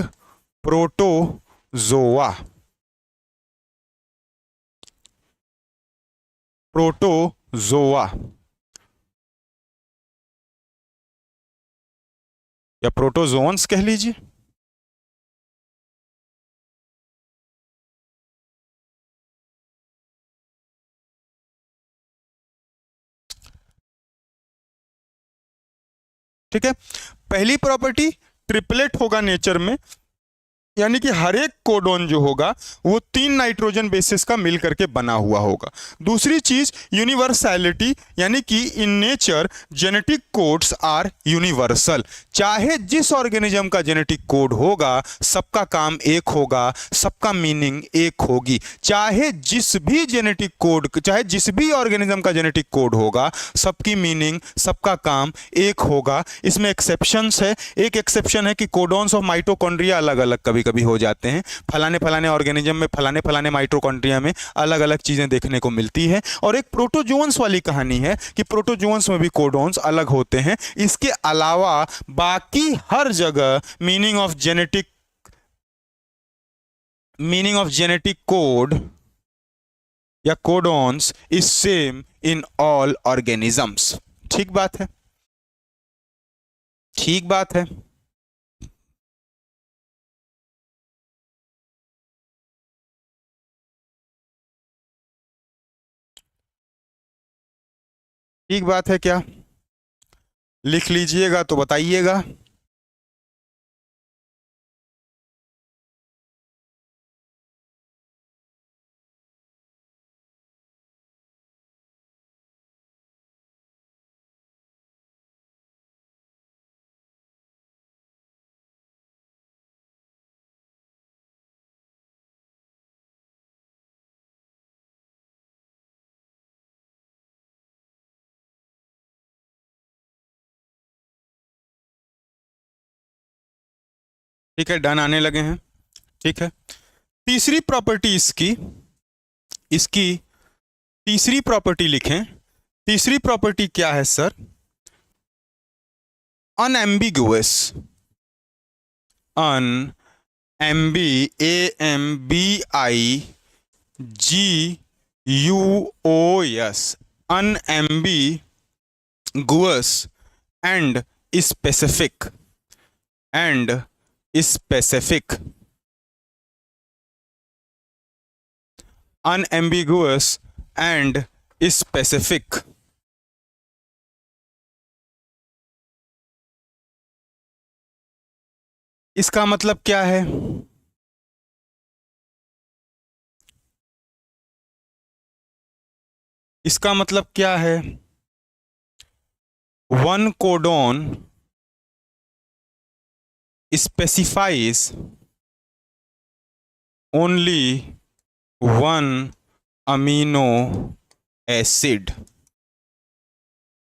प्रोटोजोआ या प्रोटोजोन्स कह लीजिए। ठीक है, पहली प्रॉपर्टी ट्रिपलेट होगा नेचर में, यानी कि हर एक कोडोन जो होगा वो 3 नाइट्रोजन बेसिस का मिल करके बना हुआ होगा। दूसरी चीज यूनिवर्सैलिटी, यानी कि in nature genetic codes are universal. चाहे जिस ऑर्गेनिज्म का जेनेटिक कोड होगा सबका काम एक होगा, सबका मीनिंग एक होगी। चाहे जिस भी ऑर्गेनिज्म का जेनेटिक कोड होगा सबकी मीनिंग, सबका काम एक होगा। इसमें एक्सेप्शंस है, एक एक्सेप्शन है कि कोडोन्स ऑफ माइटोकॉन्ड्रिया अलग अलग कभी कभी हो जाते हैं। फलाने ऑर्गेनिज्म में फलाने माइटोकॉन्ड्रिया में अलग अलग चीजें देखने को मिलती है। और एक प्रोटोजोन्स वाली कहानी है कि प्रोटोजोन्स में भी कोडोन्स अलग होते हैं। इसके अलावा बाकी हर जगह मीनिंग ऑफ जेनेटिक कोड या codons is same in all organisms. ठीक बात है, ठीक बात है। ठीक बात है क्या? लिख लीजिएगा तो बताइएगा। ठीक है, डन आने लगे हैं। ठीक है, तीसरी प्रॉपर्टी इसकी तीसरी प्रॉपर्टी लिखें। तीसरी प्रॉपर्टी क्या है sir? Unambiguous, AMBIGUOS, unambiguous and specific, unambiguous and specific। इसका मतलब क्या है? इसका मतलब क्या है? One codon specifies only one amino acid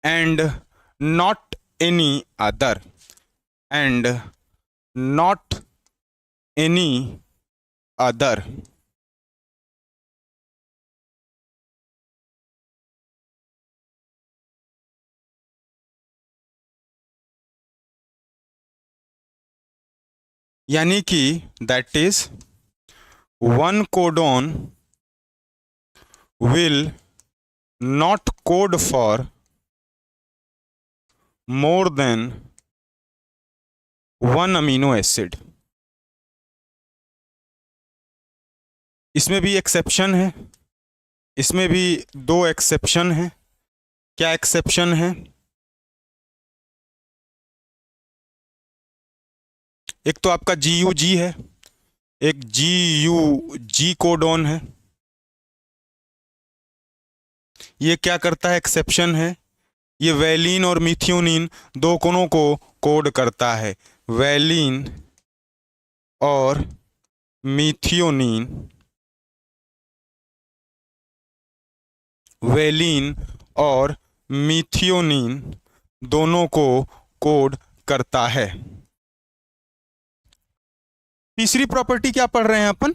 and not any other, यानी कि that is one codon will not code for more than one amino acid. इसमें भी एक्सेप्शन है, इसमें भी दो एक्सेप्शन है। क्या एक्सेप्शन है? एक तो आपका GUG है, एक GUG कोडोन है। ये क्या करता है? एक्सेप्शन है। ये वैलीन और मिथियोनिन दो कोनों को कोड करता है। वैलीन और मिथियोनिन, वैलीन और मिथियोनिन दोनों को कोड करता है। तीसरी प्रॉपर्टी क्या पढ़ रहे हैं अपन?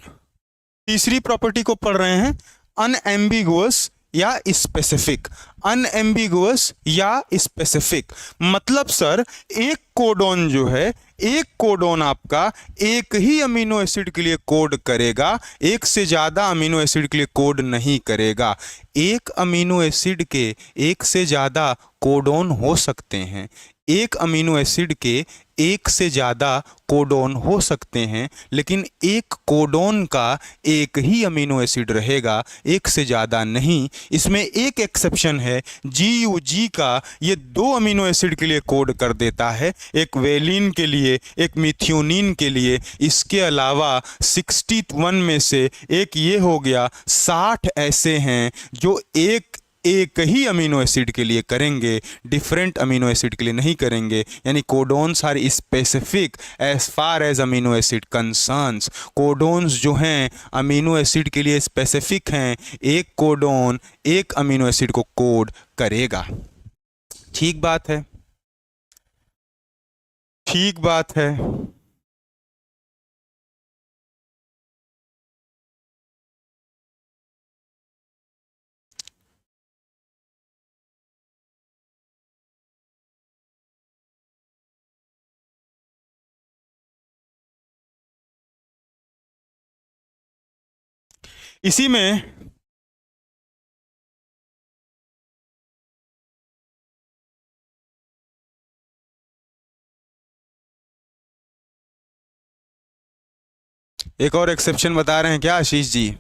तीसरी प्रॉपर्टी को पढ़ रहे हैं अनएम्बिगुअस या स्पेसिफिक। अनएम्बिगुअस या स्पेसिफिक मतलब सर एक कोडोन जो है, एक कोडोन आपका एक ही अमीनो एसिड के लिए कोड करेगा, एक से ज्यादा अमीनो एसिड के लिए कोड नहीं करेगा। एक अमीनो एसिड के एक से ज्यादा कोडोन हो सकते हैं, एक अमीनो एसिड के एक से ज़्यादा कोडोन हो सकते हैं, लेकिन एक कोडोन का एक ही अमीनो एसिड रहेगा, एक से ज़्यादा नहीं। इसमें एक एक्सेप्शन है, GUG का ये दो अमीनो एसिड के लिए कोड कर देता है, एक वेलिन के लिए, एक मिथियोनिन के लिए। इसके अलावा 61 में से एक ये हो गया, 60 ऐसे हैं जो एक ही अमीनो एसिड के लिए करेंगे, डिफरेंट अमीनो एसिड के लिए नहीं करेंगे। यानी codons are specific as far as amino acid concerns. Codons जो हैं अमीनो एसिड के लिए स्पेसिफिक हैं, एक कोडोन एक अमीनो एसिड को कोड करेगा। ठीक बात है, ठीक बात है। इसी में एक और एक्सेप्शन बता रहे हैं क्या आशीष जी?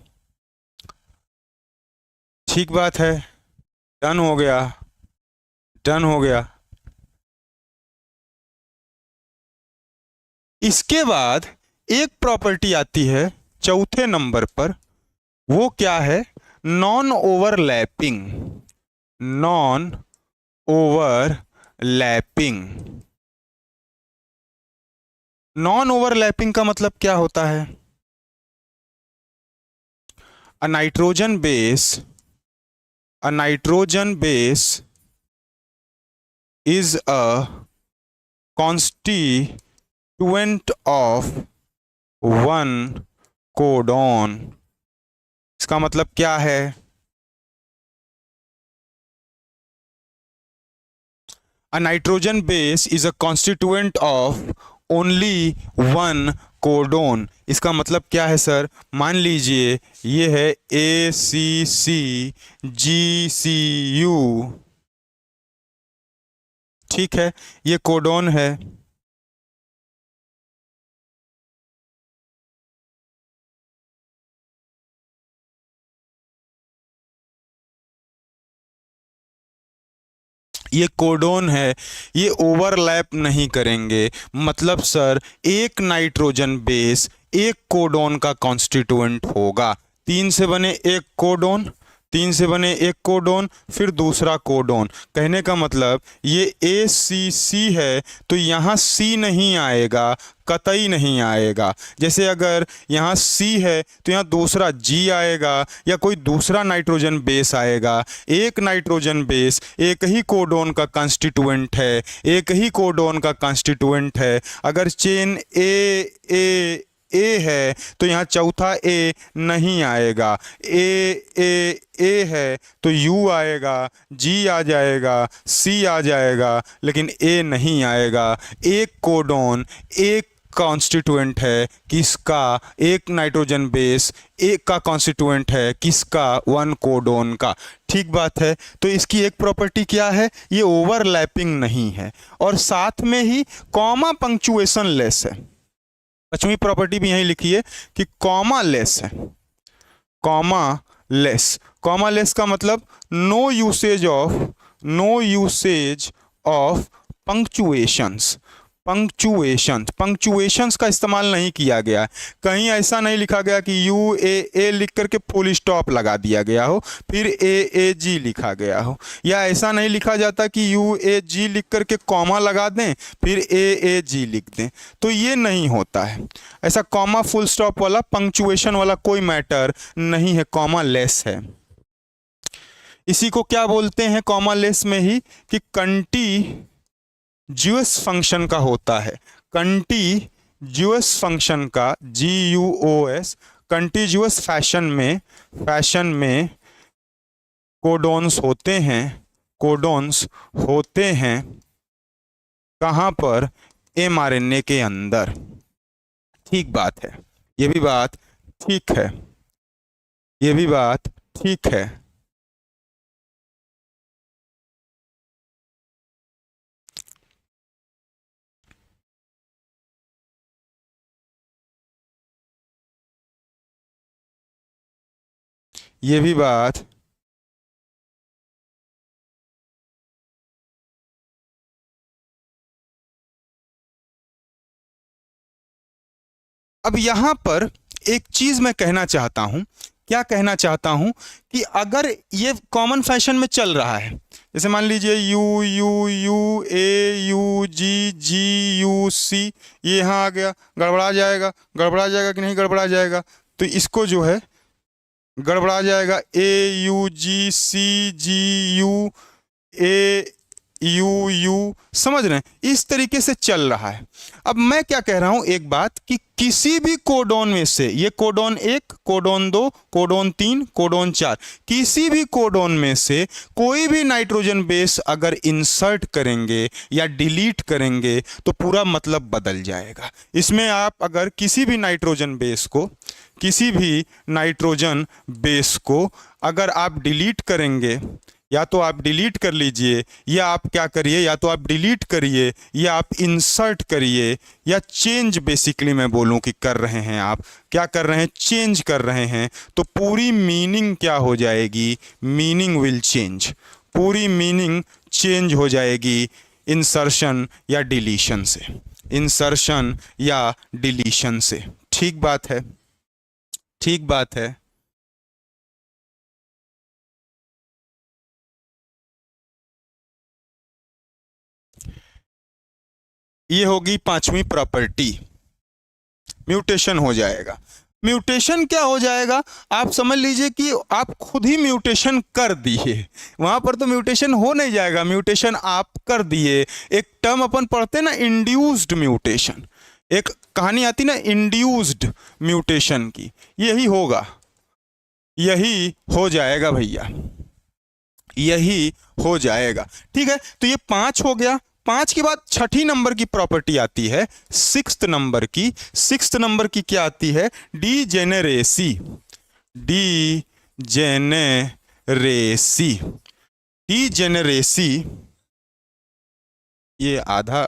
ठीक बात है, डन हो गया, डन हो गया। इसके बाद एक प्रॉपर्टी आती है चौथे नंबर पर, वो क्या है? Non overlapping. Non overlapping. Non overlapping का मतलब क्या होता है? अ nitrogen base is a constituent of one codon. इसका मतलब क्या है? A nitrogen base is a constituent of only one codon. इसका मतलब क्या है सर? मान लीजिए ये है ACCGCU, ठीक है, ये कोडोन है। ये कोडोन है, ये ओवरलैप नहीं करेंगे। मतलब सर एक नाइट्रोजन बेस एक कोडोन का कॉन्स्टिट्यूएंट होगा। तीन से बने एक कोडोन, तीन से बने एक कोडोन, फिर दूसरा कोडोन। कहने का मतलब ये ACC है तो यहाँ C नहीं आएगा, कतई नहीं आएगा। जैसे अगर यहाँ C है तो यहाँ दूसरा G आएगा या कोई दूसरा नाइट्रोजन बेस आएगा। एक नाइट्रोजन बेस एक ही कोडोन का कॉन्स्टिट्यूएंट है, एक ही कोडोन का कॉन्स्टिट्यूएंट है। अगर चेन ए है तो यहाँ चौथा ए नहीं आएगा। ए है तो यू आएगा, जी आ जाएगा, सी आ जाएगा, लेकिन ए नहीं आएगा। एक कोडोन एक कॉन्स्टिट्यूएंट है किसका, एक नाइट्रोजन बेस एक का कॉन्स्टिट्यूएंट है किसका, वन कोडोन का। ठीक बात है। तो इसकी एक प्रॉपर्टी क्या है, ये ओवरलैपिंग नहीं है और साथ में ही कॉमा पंक्चुएशन लेस है। पांचवी प्रॉपर्टी भी यहीं लिखी है कि कॉमा लेस है। कॉमा लेस, कॉमा लेस का मतलब no usage of punctuations. Punctuations का इस्तेमाल नहीं किया गया है। कहीं ऐसा नहीं लिखा गया कि UAA लिख करके फुल स्टॉप लगा दिया गया हो फिर AAG लिखा गया हो, या ऐसा नहीं लिखा जाता कि UAG लिख करके कॉमा लगा दें फिर AAG लिख दें, तो ये नहीं होता है। ऐसा कॉमा फुल स्टॉप वाला पंक्चुएशन वाला कोई मैटर नहीं है, कॉमा लेस है। इसी को क्या बोलते हैं कॉमा लेस में ही कि कंटीज्यूअस फंक्शन का होता है। कंटीज्यूअस फंक्शन का GUOS, कंटीज्यूअस फैशन में कोडोन्स होते हैं कहाँ पर, mRNA के अंदर। ठीक बात है, ये भी बात ठीक है, ये भी बात ठीक है। ये भी बात अब यहां पर एक चीज मैं कहना चाहता हूं। क्या कहना चाहता हूं कि अगर ये कॉमन फैशन में चल रहा है, जैसे मान लीजिए UUUAUGGUC, ये यहाँ आ गया, गड़बड़ा जाएगा कि नहीं गड़बड़ा जाएगा, तो इसको जो है गड़बड़ा जाएगा AUGCGUAUU, समझ रहे हैं, इस तरीके से चल रहा है। अब मैं क्या कह रहा हूं एक बात कि किसी भी कोडोन में से, ये कोडोन 1, कोडोन 2, कोडोन 3, कोडोन 4, किसी भी कोडोन में से कोई भी नाइट्रोजन बेस अगर इंसर्ट करेंगे या डिलीट करेंगे तो पूरा मतलब बदल जाएगा। इसमें आप अगर किसी भी नाइट्रोजन बेस को अगर आप डिलीट करेंगे, या तो आप डिलीट कर लीजिए, या आप क्या करिए, या तो आप डिलीट करिए या आप इंसर्ट करिए, या चेंज बेसिकली मैं बोलूं कि कर रहे हैं, आप क्या कर रहे हैं, चेंज कर रहे हैं, तो पूरी मीनिंग क्या हो जाएगी, मीनिंग विल चेंज, पूरी मीनिंग चेंज हो जाएगी इंसर्शन या डिलीशन से, इंसर्शन या डिलीशन से। ठीक बात है, ठीक बात है। ये होगी पांचवी प्रॉपर्टी, म्यूटेशन हो जाएगा। म्यूटेशन क्या हो जाएगा, आप समझ लीजिए कि आप खुद ही म्यूटेशन कर दिए, वहां पर तो म्यूटेशन हो नहीं जाएगा, म्यूटेशन आप कर दिए। एक टर्म अपन पढ़ते ना, इंड्यूस्ड म्यूटेशन, एक कहानी आती ना इंड्यूस्ड म्यूटेशन की, यही होगा, यही हो जाएगा भैया, यही हो जाएगा। ठीक है, तो ये 5 हो गया। 5 के बाद छठी नंबर की प्रॉपर्टी आती है, सिक्स्थ नंबर की क्या आती है, डीजेनेरेसी। डीजेनेरेसी, ये आधा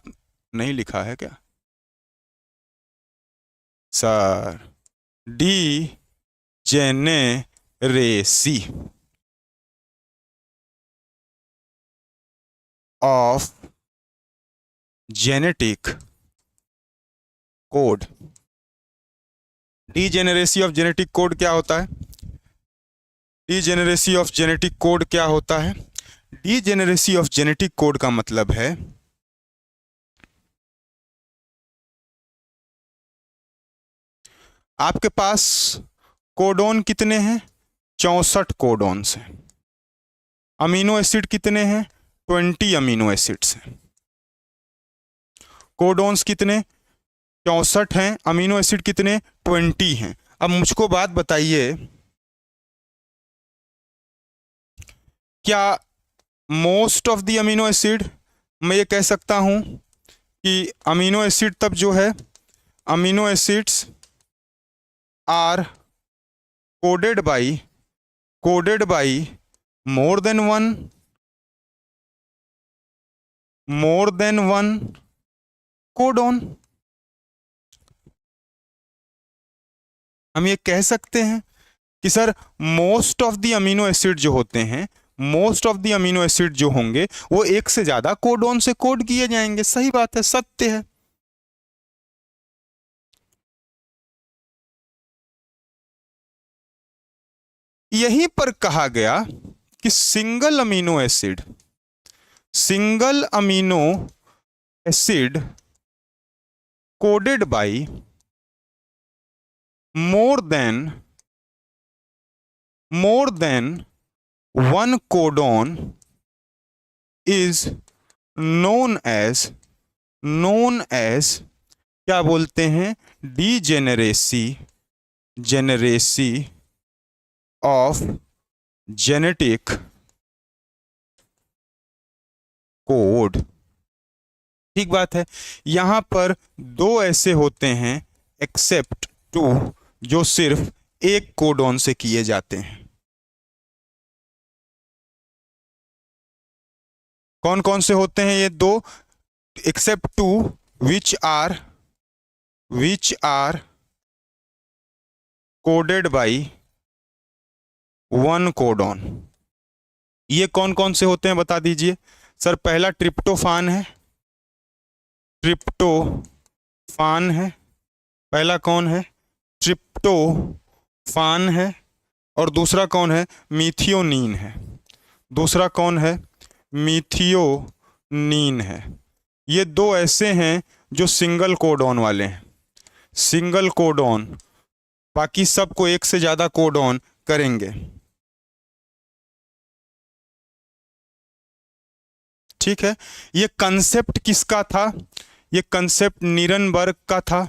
नहीं लिखा है क्या sir, degeneracy of genetic code. Degeneracy of genetic code क्या होता है, डीजेनेरेसी ऑफ जेनेटिक कोड क्या होता है, डीजेनेरेसी ऑफ जेनेटिक कोड का मतलब है आपके पास कोडोन कितने हैं, 64 कोडोन्स हैं। अमीनो एसिड कितने हैं, 20 अमीनो एसिड्स हैं। कोडोन्स कितने, 64 हैं, अमीनो एसिड कितने, 20 हैं। अब मुझको बात बताइए, क्या most of the amino acid, मैं ये कह सकता हूं कि अमीनो एसिड तब जो है amino acids are coded by more than one codon। हम ये कह सकते हैं कि sir most of the amino acid जो होते हैं, most of the amino acid जो होंगे वो एक से ज्यादा कोडोन से कोड किए जाएंगे। सही बात है, सत्य है। यहीं पर कहा गया कि single amino acid coded by more than one codon is known as क्या बोलते हैं, degeneracy of genetic code। ठीक बात है। यहां पर दो ऐसे होते हैं एक्सेप्ट टू जो सिर्फ एक कोडॉन से किए जाते हैं। कौन कौन से होते हैं ये दो? Except two which are coded by one codon. ये कौन कौन से होते हैं बता दीजिए। सर पहला ट्रिप्टोफान है। पहला कौन है? ट्रिप्टोफान है। और दूसरा कौन है? मीथियोनीन है। दूसरा कौन है? मीथियोनीन है। ये दो ऐसे हैं जो सिंगल कोडॉन वाले हैं, सिंगल कोडॉन। बाकी सबको एक से ज्यादा कोडॉन करेंगे। ठीक है। ये कंसेप्ट किसका था? ये कंसेप्ट नीरनबर्ग का था।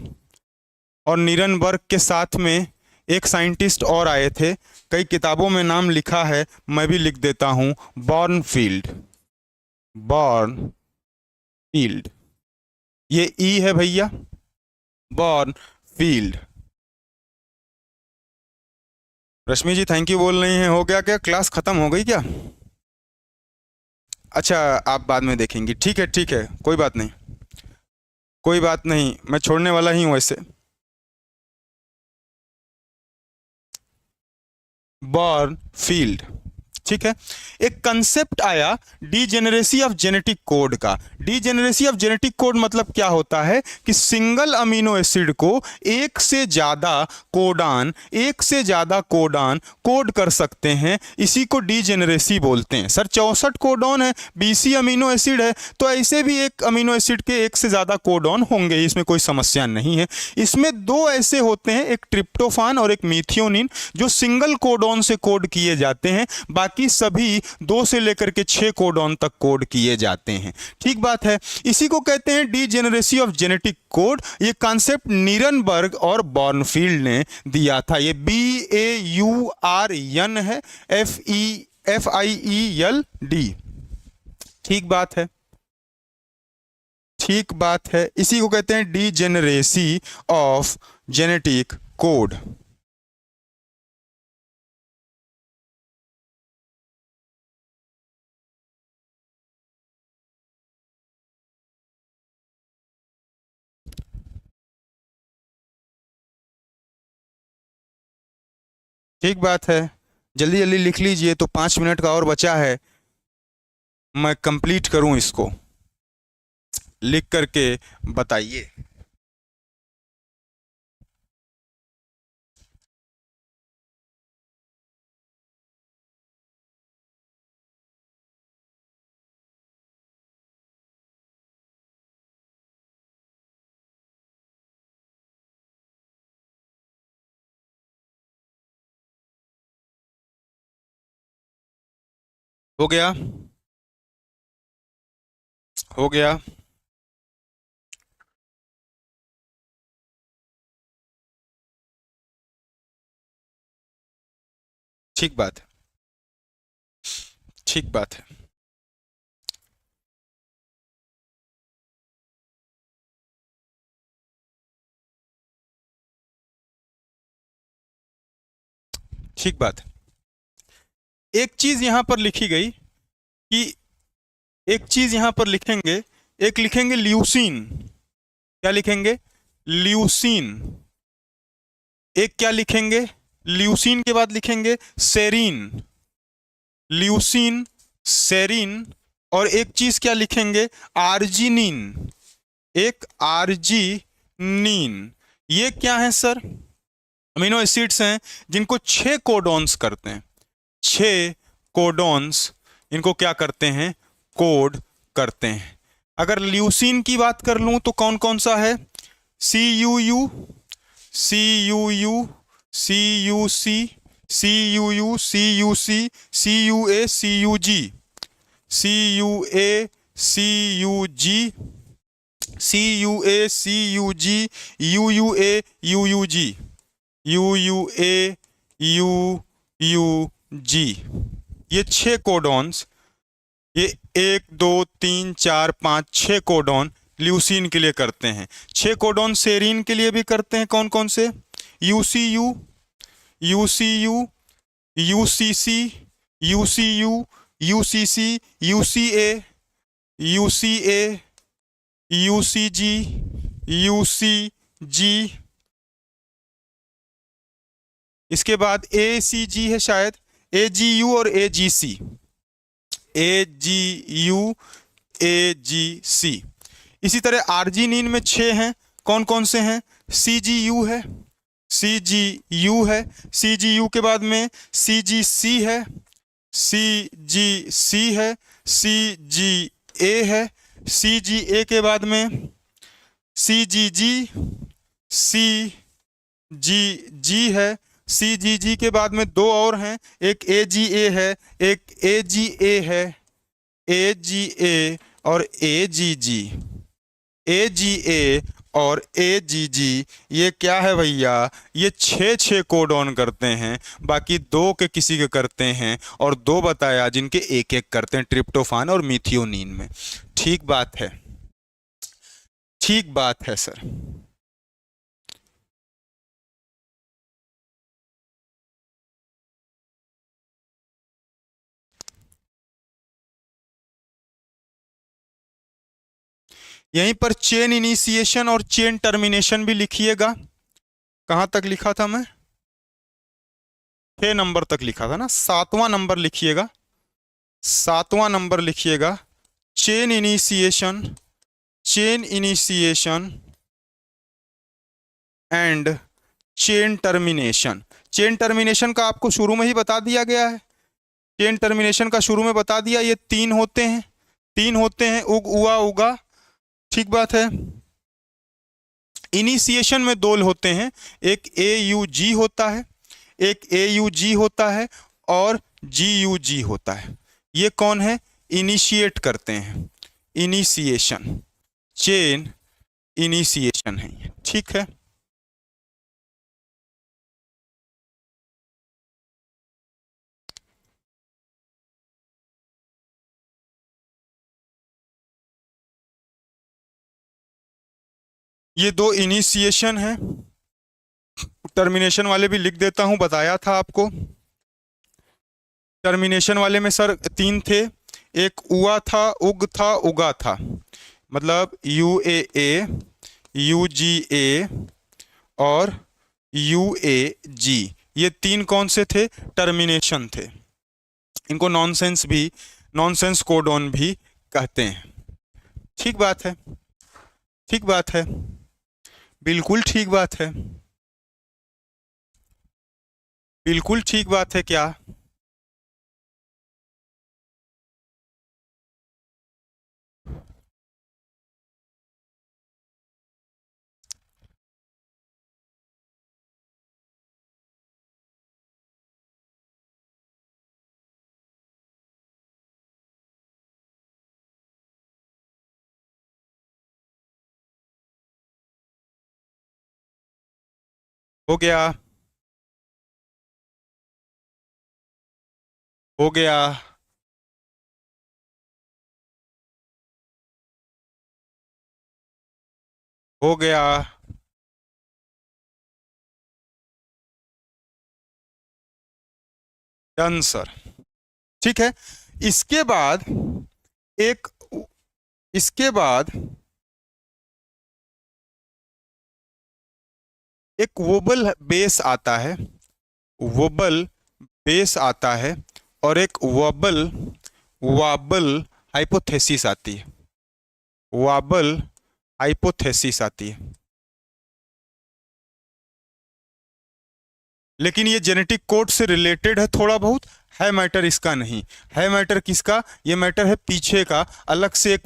और नीरनबर्ग के साथ में एक साइंटिस्ट और आए थे, कई किताबों में नाम लिखा है, मैं भी लिख देता हूं, बॉर्नफील्ड। ये ई है भैया, बॉर्नफील्ड। रश्मि जी थैंक यू बोल रही हैं। हो गया क्या? क्लास खत्म हो गई क्या? अच्छा आप बाद में देखेंगी। ठीक है कोई बात नहीं, मैं छोड़ने वाला ही हूं वैसे। बॉर्नफील्ड। ठीक है। एक कंसेप्ट आया डीजेनरेसी ऑफ जेनेटिक कोड का। डीजेनरेसी ऑफ जेनेटिक कोड मतलब क्या होता है कि सिंगल अमीनो एसिड को एक से ज्यादा कोडान कोड कर सकते हैं, इसी को डीजेनरेसी बोलते हैं। सर 64 कोडॉन है, 20 अमीनो एसिड है, तो ऐसे भी एक अमीनो एसिड के एक से ज्यादा कोडॉन होंगे, इसमें कोई समस्या नहीं है। इसमें दो ऐसे होते हैं, एक ट्रिप्टोफान और एक मीथियोनिन, जो सिंगल कोडॉन से कोड किए जाते हैं। बाकी सभी 2 से लेकर के 6 कोडॉन तक कोड किए जाते हैं। ठीक बात है। इसी को कहते हैं डीजेनरेसी ऑफ जेनेटिक कोड। ये कॉन्सेप्ट नीरनबर्ग और बॉर्नफील्ड ने दिया था। ये BAURN है, FIELD। ठीक बात है। इसी को कहते हैं डीजेनरेसी ऑफ जेनेटिक कोड। ठीक बात है। जल्दी जल्दी लिख लीजिए, तो 5 मिनट का और बचा है, मैं कंप्लीट करूं इसको। लिख करके बताइए। हो गया? हो गया? ठीक बात है। ठीक बात है। ठीक बात है। एक चीज यहां पर लिखी गई कि एक चीज यहां पर लिखेंगे, एक लिखेंगे ल्यूसीन। क्या लिखेंगे? ल्यूसीन। एक क्या लिखेंगे? ल्यूसीन के बाद लिखेंगे सेरीन। Leucine, serine. और एक चीज क्या लिखेंगे? आर्जिनिन। एक आर्जिनिन। ये क्या है सर? अमीनो एसिड्स हैं जिनको 6 कोडॉन्स करते हैं। 6 कोडॉन्स इनको क्या करते हैं? कोड करते हैं। अगर ल्यूसीन की बात कर लूं तो कौन कौन सा है? C U U, C U U, C U C, C U U, C U C, C U A, C U G, C U A, C U G, C U A, C U G, U U A, U U G, U U A, U U G. ये 6 codons, ये 1 2 3 4 5 6 codon leucine के लिए करते हैं। 6 codon serine के लिए भी करते हैं। कौन कौन से? UCU, UCU, UCC, UCU, UCC, UCA, UCA, UCG, UCG. इसके बाद एसीजी है शायद, एजीयू और एजीसी, एजीयू, एजीसी। इसी तरह आर्जिनिन में 6 हैं। कौन कौन से हैं? सीजीयू है, सीजीयू है, सीजीयू के बाद में सीजीसी है, सीजीसी है, सीजीए है, सीजीए के बाद में सीजीजी, सीजीजी है, सीजीजी के बाद में 2 और हैं, एक एजीए है, एक एजीए है, एजीए और एजीजी, एजीए और एजीजी। ये क्या है भैया? ये 6 कोडॉन करते हैं, बाकी 2 के किसी के करते हैं, और 2 बताया जिनके एक एक करते हैं, ट्रिप्टोफान और मिथियोनिन में। ठीक बात है, ठीक बात है सर। यहीं पर चेन इनिशिएशन और चेन टर्मिनेशन भी लिखिएगा। कहां तक लिखा था मैं? 6 नंबर तक लिखा था ना, 7वां नंबर लिखिएगा, 7वां नंबर लिखिएगा। Chain initiation, chain initiation and chain termination. Chain termination का आपको शुरू में ही बता दिया गया है। चेन टर्मिनेशन का शुरू में बता दिया, ये 3 होते हैं, 3 होते हैं, उग उआ उगा। ठीक बात है। इनिशिएशन में 2 होते हैं, एक ए यू जी होता है, एक ए यू जी होता है और जी यू जी होता है। ये कौन है? इनिशिएट करते हैं, इनिशिएशन, चेन इनिशिएशन है ये। ठीक है। ये 2 इनिशिएशन है। टर्मिनेशन वाले भी लिख देता हूं, बताया था आपको। टर्मिनेशन वाले में सर 3 थे, एक उआ था, उग था, उगा था। मतलब यू ए, यू जी ए और यू ए जी। ये 3 कौन से थे? टर्मिनेशन थे। इनको नॉनसेंस भी, नॉनसेंस कोडॉन भी कहते हैं। ठीक बात है, ठीक बात है, बिल्कुल ठीक बात है, बिल्कुल ठीक बात है। क्या? हो गया, हो गया, हो गया। Done sir. ठीक है, इसके बाद एक इसके बाद एक वोबल बेस आता है, वोबल बेस आता है, और एक वॉबल वाबल हाइपोथेसिस आती है, वाबल हाइपोथेसिस आती है। लेकिन ये जेनेटिक कोड से रिलेटेड है थोड़ा बहुत, है मैटर इसका नहीं। है मैटर किसका? ये मैटर है पीछे का, अलग से एक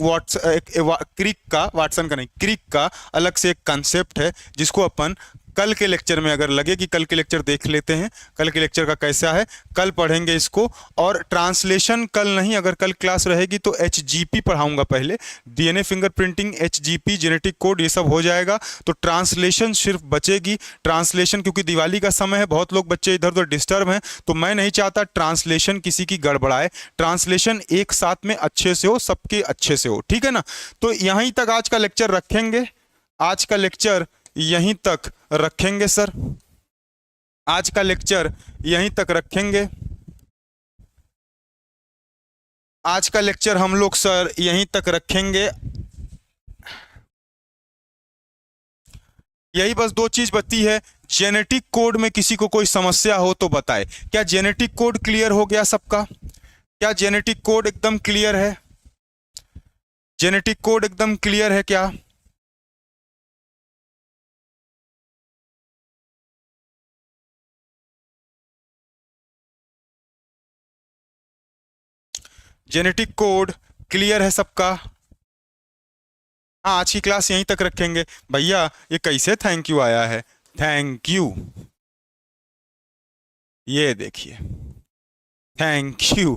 क्रिक का, वाटसन का नहीं, क्रिक का अलग से एक कंसेप्ट है, जिसको अपन कल के लेक्चर में, अगर लगे कि कल के लेक्चर देख लेते हैं, कल के लेक्चर का कैसा है, कल पढ़ेंगे इसको। और ट्रांसलेशन कल नहीं, अगर कल क्लास रहेगी तो एचजीपी पढ़ाऊंगा पहले, DNA fingerprinting, HGP, genetic code, ये सब हो जाएगा। तो ट्रांसलेशन सिर्फ बचेगी। ट्रांसलेशन क्योंकि दिवाली का समय है, बहुत लोग बच्चे इधर उधर डिस्टर्ब हैं, तो मैं नहीं चाहता ट्रांसलेशन किसी की गड़बड़ाए। ट्रांसलेशन एक साथ में अच्छे से हो, सबके अच्छे से हो, ठीक है ना। तो यहीं तक आज का लेक्चर रखेंगे, आज का लेक्चर यहीं तक रखेंगे सर, आज का लेक्चर यहीं तक रखेंगे। आज का लेक्चर हम लोग सर यहीं तक रखेंगे। यही बस दो चीज बची है। जेनेटिक कोड में किसी को कोई समस्या हो तो बताए। क्या जेनेटिक कोड क्लियर हो गया सबका? क्या जेनेटिक कोड एकदम क्लियर है? जेनेटिक कोड एकदम क्लियर है क्या? जेनेटिक कोड क्लियर है सबका? हाँ, आज की क्लास यहीं तक रखेंगे। भैया ये कैसे थैंक यू आया है? थैंक यू, ये देखिए, थैंक यू।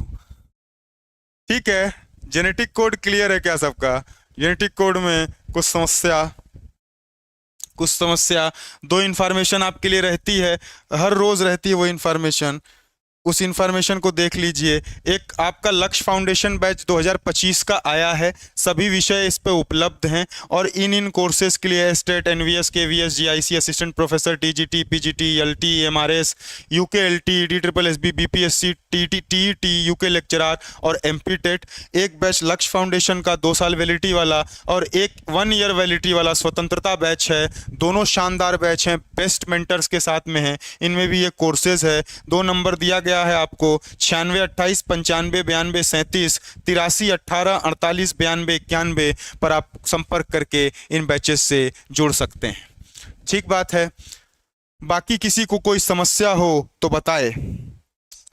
ठीक है, जेनेटिक कोड क्लियर है क्या सबका? जेनेटिक कोड में कुछ समस्या? कुछ समस्या? दो इन्फॉर्मेशन आपके लिए रहती है, हर रोज रहती है वो इन्फॉर्मेशन, उस इंफॉर्मेशन को देख लीजिए। एक आपका लक्ष्य फाउंडेशन बैच 2025 का आया है, सभी विषय इस पे उपलब्ध हैं, और इन कोर्सेज के लिए state, NVS, KVS, GIC, assistant professor, TGT, PGT, LT, MRS, UK LT, DSSB, BPSC, TT, UK lecturer और एमपी टेट। एक बैच लक्ष्य फाउंडेशन का 2 साल वैलिडिटी वाला, और एक 1 ईयर वैलिडिटी वाला स्वतंत्रता बैच है। दोनों शानदार बैच हैं, बेस्ट मेंटर्स के साथ में हैं, इनमें भी ये कोर्सेज है। 2 नंबर दिया गया है आपको, 96 28 95 92 37 83 18 48 92 91 पर आप संपर्क करके इन बैचेस से जुड़ सकते हैं। ठीक बात है। बाकी किसी को कोई समस्या हो तो बताए।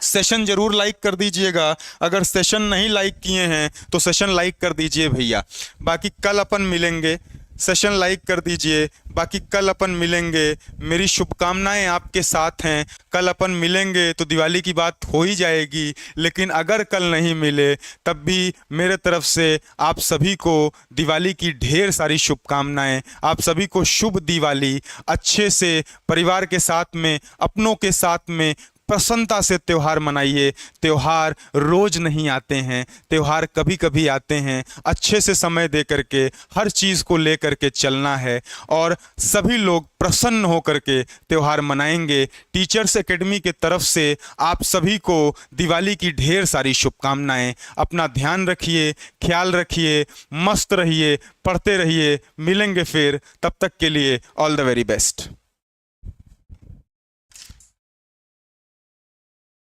सेशन जरूर लाइक कर दीजिएगा, अगर सेशन नहीं लाइक किए हैं तो सेशन लाइक कर दीजिए भैया। बाकी कल अपन मिलेंगे, सेशन लाइक कर दीजिए। बाकी कल अपन मिलेंगे, मेरी शुभकामनाएं आपके साथ हैं। कल अपन मिलेंगे तो दिवाली की बात हो ही जाएगी, लेकिन अगर कल नहीं मिले तब भी मेरे तरफ से आप सभी को दिवाली की ढेर सारी शुभकामनाएं। आप सभी को शुभ दिवाली। अच्छे से परिवार के साथ में, अपनों के साथ में प्रसन्नता से त्यौहार मनाइए। त्यौहार रोज नहीं आते हैं, त्यौहार कभी कभी आते हैं। अच्छे से समय दे करके हर चीज़ को ले करके चलना है, और सभी लोग प्रसन्न होकर के त्यौहार मनाएंगे। टीचर्स एकेडमी के तरफ से आप सभी को दिवाली की ढेर सारी शुभकामनाएं। अपना ध्यान रखिए, ख्याल रखिए, मस्त रहिए, पढ़ते रहिए। मिलेंगे फिर, तब तक के लिए ऑल द वेरी बेस्ट।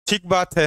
ठीक बात है।